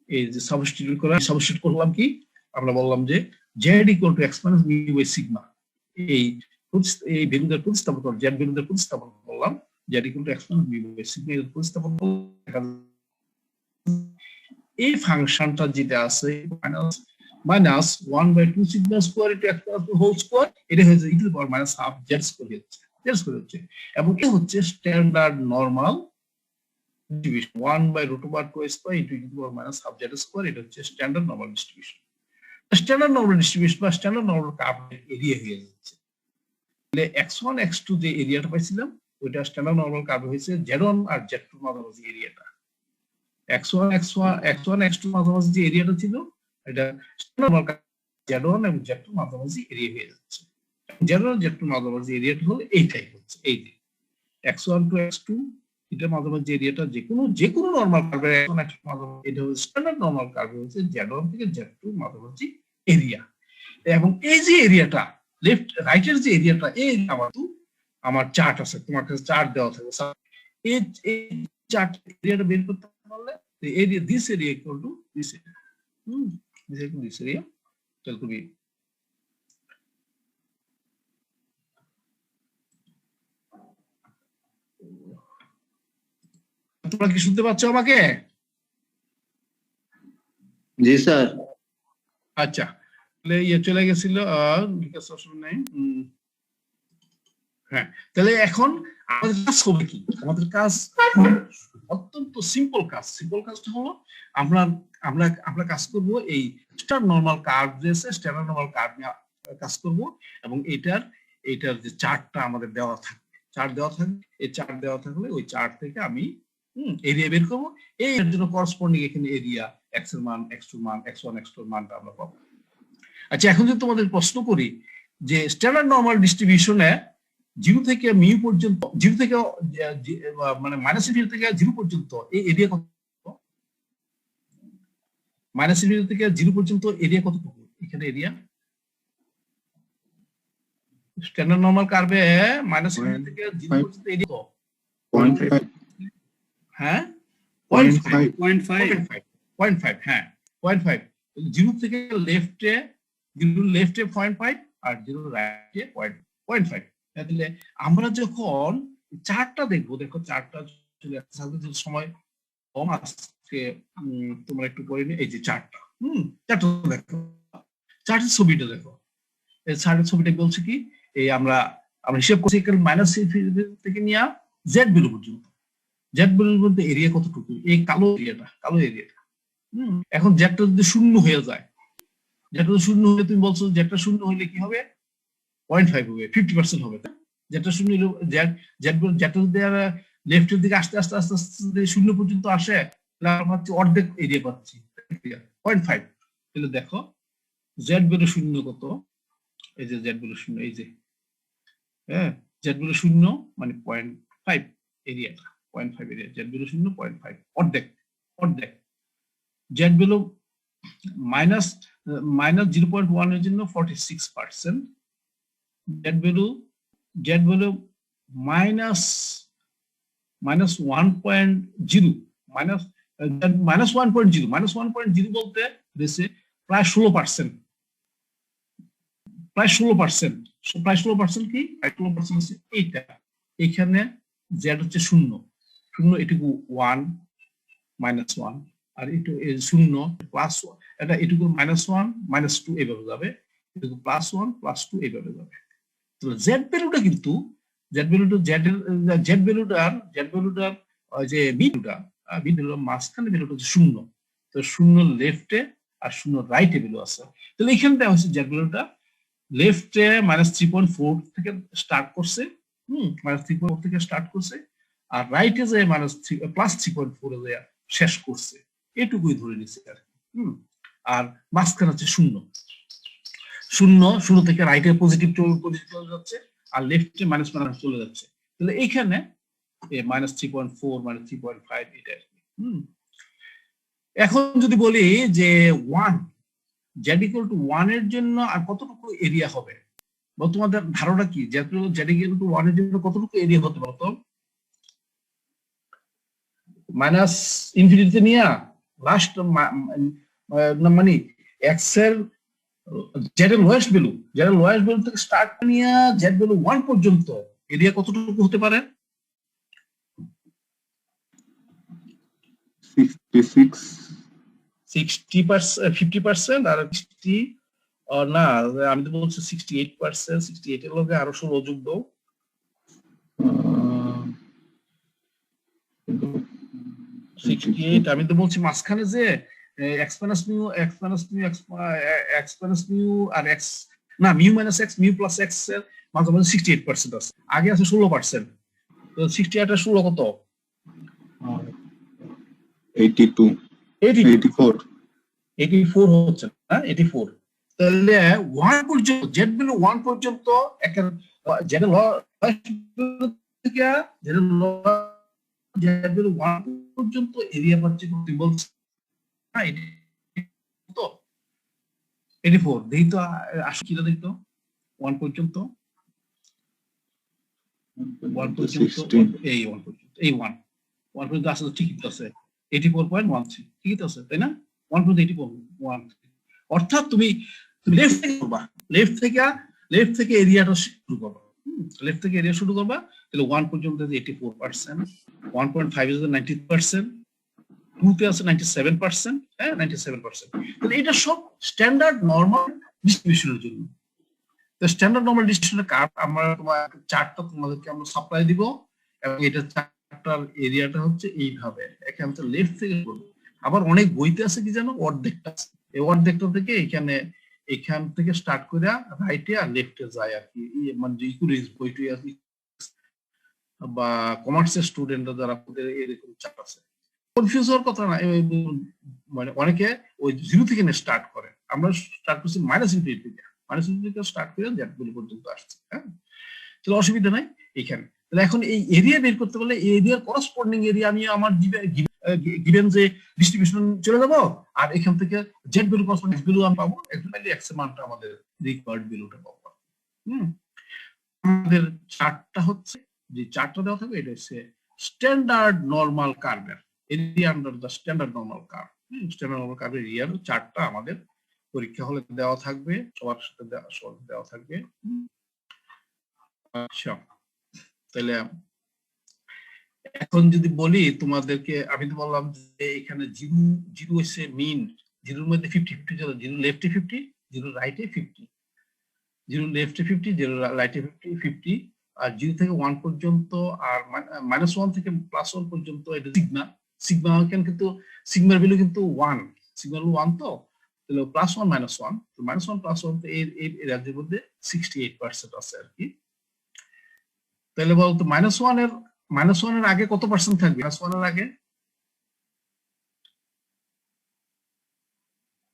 এই যে সাবস্টিটিউট করলাম কি, আমরা বললাম যে Z equal to X minus mu by sigma, এই ভ্যালুদের প্রতিস্থাপন করলাম, জেড ভ্যালুদের প্রতিস্থাপন করলাম, Z equal to X minus mu by sigma এর প্রতিস্থাপন করলাম, এই ফাংশনটা যেটা আছে minus 1 by 2 sigma square into X plus whole square, এটা হচ্ছে e to the power minus half Z square হচ্ছে, এবং এই হচ্ছে standard normal distribution 1 by root over 2s pi into E to the power minus half Z square, এটা হচ্ছে standard normal distribution. Standard normal distribution বা standard normal কার্ভের area হয়ে যাচ্ছে, তাহলে x1 x2 যে এরিয়াটা পাইছিলাম ওইটা স্ট্যান্ডার্ড নরমাল কার্ভ হয়েছে z1 আর z2 মাঝামাঝি এরিয়াটা, x1 x2 মাঝামাঝি যে এরিয়াটা ছিল এটা নরমাল z1 এবং z2 মাঝামাঝি এরিয়া হয়ে যাচ্ছে। z1 z2 মাঝামাঝি এরিয়াটা হলো এইটাই হচ্ছে, এই যে x1 টু x2 এটা মাঝামাঝি এরিয়াটা যে কোনো নরমাল কার্ভের x1 x2 মাঝামাঝি, এটা হচ্ছে স্ট্যান্ডার্ড নরমাল কার্ভ হচ্ছে z1 থেকে z2 মাঝামাঝি এরিয়া। এবং এই যে এরিয়াটা লেফট রাইটের যে এরিয়াটা, এই আমার চার্ট আছে, তোমার কাছে চার্ট দেওয়া থাকবে, এই চার্ট এরিয়াটা বের করতে পারলে area this area equal to this area, this equal to this area, তাহলে তুমি তোমরা কি শুনতে পাচ্ছ আমাকে? জি স্যার। আচ্ছা, তাহলে চলে গেছিল হ্যাঁ, তাহলে এখন আমাদের কাজ হবে কি, আমাদের কাজ অত্যন্ত সিম্পল কাজটা হলো আমরা কাজ করব এই standard normal curve standard normal curve নিয়ে কাজ করব, এবং এটার যে চার্টটা আমাদের দেওয়া থাকবে, এই চার্ট দেওয়া থাকলে ওই চার্ট থেকে আমি এরিয়া বের করবো, এর জন্য করসপন্ডিং এখানে এরিয়া x এর মান, x2 এর মান, x1 x2 এর মানটা আমরা পাবো। আচ্ছা, এখন যদি তোমাদের প্রশ্ন করি যে স্ট্যান্ডার্ড নরমাল ডিস্ট্রিবিউশনে 0 থেকে মিউ পর্যন্ত, 0 থেকে মানে মাইনাস ইনফিনিটি থেকে 0 পর্যন্ত এই এরিয়া কত, মাইনাস ইনফিনিটি থেকে 0 পর্যন্ত এরিয়া কত পাবো? এখানে এরিয়া স্ট্যান্ডার্ড নরমাল কার্ভে মাইনাস থেকে 0 পর্যন্ত এরিয়া 0.5 হ্যাঁ 0.5 0.5 0.5 হ্যাঁ 0.5 0 থেকে লেফটে 0 লেফটে 0.5 আর 0 রাইটে 0.5 তাহলে আমরা যখন চার্টটা দেখবো, দেখো চার্টটা সময় কম আজকে তোমরা একটু পড়ে নিয়ে এই যে চার্টটা চার্টটা দেখো, চার্টের ছবিটা দেখো। এই চার্টের ছবিটা বলছে কি এই আমরা হিসাব করছি মাইনাস থেকে নিয়ে জেড ভ্যালু পর্যন্ত, জেড ভ্যালুর মধ্যে এরিয়া কতটুকু, এই কালো এরিয়াটা এখন জেডটা যদি শূন্য হয়ে যায়, জেডটা শূন্য হলে তুমি বলছো জেডটা শূন্য হলে কি হবে 0.5 হবে, 50% হবে। জেডটা শূন্য হলে জেডটা যদি লেফটের দিকে আস্তে আস্তে আস্তে আস্তে শূন্য পর্যন্ত আসে তাহলে আমরা হচ্ছে অর্ধেক এরিয়া পাচ্ছি 0.5। তাহলে দেখো জেড ভ্যালু শূন্য কত, এই যে জেড ভ্যালু শূন্য, এই যে হ্যাঁ জেড ভ্যালু শূন্য মানে 0.5 এরিয়াটা 0.5 এরিয়া, জেড ভ্যালু শূন্য 0.5 অর্ধেক জেড ভ্যালু মাইনাস 0.1 এর জন্য 46%, জেড ভ্যালু মাইনাস 1.0 মাইনাস 1.0 বলতে দেশে প্রায় 16%, প্রায় 16% কি 16% হচ্ছে এইটা, এখানে জেড হচ্ছে শূন্য, এটুকু 1 -1 আর একটু 0 +1, এটা এটুকু -1 -2 এইভাবে যাবে, এটুকু +1 +2 এইভাবে যাবে। তো জেড ভ্যালুটা কিন্তু জেড ভ্যালুটার যে বিন্দুটা মাঝখানে ভ্যালুটা হচ্ছে 0, তো 0 লেফটে আর 0 রাইটে ভ্যালু আছে। তাহলে এখানে দেওয়া হচ্ছে জেড ভ্যালুটা লেফটে -3.4 থেকে স্টার্ট করছে, -3.4 থেকে স্টার্ট করছে, আর রাইটে যে +3.4 এ শেষ করছে, এটুকুই ধরে নিচ্ছে আর কি। আর মাঝখানে হচ্ছে 0 থেকে রাইটে পজিটিভ চলে যাচ্ছে আর লেফটে মাইনাস চলে যাচ্ছে। তাহলে এইখানে -3.4 -3.5 এটা আর কি। এখন যদি বলি যে 1 জেড ইকুয়াল টু 1 এর জন্য আর কতটুকু এরিয়া হবে, বা তোমাদের ধারণা কি জেড ইকুয়াল টু 1 এর জন্য কতটুকু এরিয়া হতে পারে? তো মাইনাস ইনফিনিটিতে নিয়ে লাস্ট মানে এক্স এর জেড এর লোয়েস্ট ভ্যালু থেকে স্টার্ট নিয়ে জেড ভ্যালু 1 পর্যন্ত এরিয়া কতটুকু হতে পারে? 50% আর 60 না আমি তো বলছি 68%, 68 এর লগে আরো 16 যোগ দাও, 68 আমি তো বলছি মাঝখানে যে এক্সপেন্স মিউ আর এক্স না mu minus x mu plus x এর মাঝামাঝি 68% আছে, আগে আছে 16%, তো 68 আর 16 কত? 84 হচ্ছে না 84। তাহলে 1 পর্যন্ত জেড ভ্যালু 1 পর্যন্ত জেড ভ্যালু 1 পর্যন্ত এরিয়া পাচ্ছে তুমি বলছো না, তো 84 দেখি তো আসলে কি দেখতো 1 পর্যন্ত এই 1 পর্যন্ত আসলে ঠিকই তো আছে 84.13 ঠিকই তো আছে তাই না? 1 পর্যন্ত 84.13, অর্থাৎ তুমি লেফট থেকে করবা, লেফট থেকে এরিয়াটা শুরু করবা, তাহলে 1 পর্যন্ত 84%, 1.5 ইজ 90%, 2 তে আছে 97%, হ্যাঁ 97%। তাহলে এটা সব স্ট্যান্ডার্ড নরমাল ডিস্ট্রিবিউশনের জন্য। তো স্ট্যান্ডার্ড নরমাল ডিস্ট্রিবিউশনের কার্ভ আমরা তোমার চার্টটা তোমাদেরকে আমরা সাপ্লাই দিব, এবং এটা চার্টটার এরিয়াটা হচ্ছে এইভাবে, এখান থেকে লেফট থেকে করবো। আবার অনেক বইতে আছে কি জানো অর্ধেকটা, এই অর্ধেকটা থেকে এখান থেকে স্টার্ট করে রাইটে আর লেফটে যায় আর কি, মানে যে ইকুইজ বইটি আছে বা কমার্সের স্টুডেন্টরা যারা এরকম চার্ট আছে, কনফিউজ হওয়ার কথা না, মানে অনেকে ওই 0 থেকে স্টার্ট করে, আমরা স্টার্ট করছি মাইনাস ইনফিনিটি থেকে স্টার্ট করে জেড ভ্যালু পর্যন্ত আসছে, হ্যাঁ তাহলে অসুবিধা নাই এখানে। তাহলে এখন এই এরিয়া বের করতে বলে এই এরিয়ার করসপন্ডিং এরিয়া আমি আমার গিভেন যে ডিস্ট্রিবিউশন চলে যাব, আর এখান থেকে জেড ভ্যালু করসপন্ডিং ভ্যালু আমি পাবো, এক্স এর মানটা আমাদের রিকোয়ার্ড ভ্যালুটা পাবো। আমাদের চার্টটা হচ্ছে যে চার্টটা দেওয়া থাকবে এটা হচ্ছে স্ট্যান্ডার্ড নরমাল কার্ভের area under the standard normal curve. Standard normal কার্ভের এরিয়ার চার্টটা আমাদের পরীক্ষা হলে দেওয়া থাকবে, সবার সাথে দেওয়া থাকবে। আচ্ছা, তাহলে এখন যদি বলি তোমাদেরকে, আমি তো বললাম যে এখানে জিরো জিরো হচ্ছে মিন, জিরোর মধ্যে 50-50 চলে, জিরো লেফটে 50, জিরো রাইটে 50, জিরো লেফটে 50, জিরো রাইটে 50, আর জিরো থেকে 1 পর্যন্ত, আর -1 থেকে +1 পর্যন্ত এটা সিগমা। সিগমা এখানে কিন্তু সিগমার ভ্যালু কিন্তু 1, সিগমা ভ্যালু 1, তো তাহলে +1 -1, তো -1 +1 তো এই রাজ্যের মধ্যে 68% আছে আর কি। তাহলে বলতো -1 এর আগে কত পার্সেন্ট থাকবে? -1 এর আগে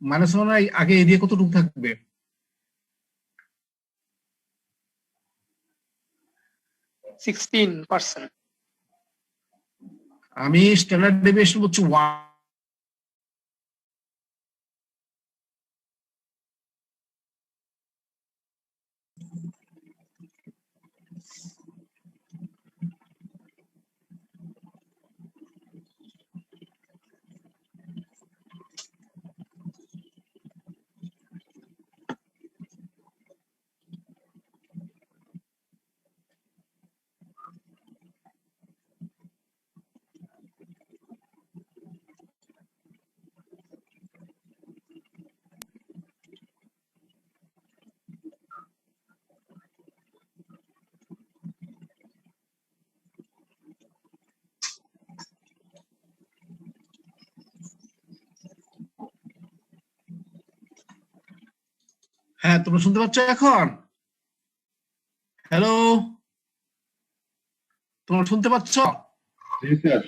-1 এর আগে এরিয়া কতটুকু থাকবে? আমি স্ট্যান্ডার্ড ডেভিয়েশন বলছি 1। হ্যাঁ, তোমরা শুনতে পাচ্ছ এখন? হ্যালো, তোমরা শুনতে পাচ্ছ? জি স্যার।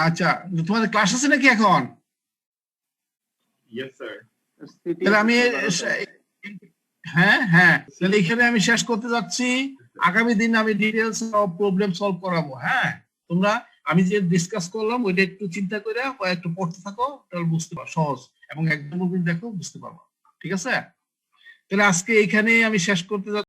আচ্ছা, তোমাদের ক্লাস আছে নাকি এখন? Yes sir. তাহলে আমি হ্যাঁ তাহলে এখানে আমি শেষ করতে যাচ্ছি। আগামী দিন আমি ডিটেইলস প্রবলেম সলভ করাবো। হ্যাঁ, তোমরা আমি যে ডিসকাস করলাম ওইটা একটু চিন্তা করে একটু পড়তে থাকো, তাহলে বুঝতে পারো সহজ, এবং একদম দেখো বুঝতে পারবো। ঠিক আছে, তাহলে আজকে এইখানে আমি শেষ করতে যাচ্ছি।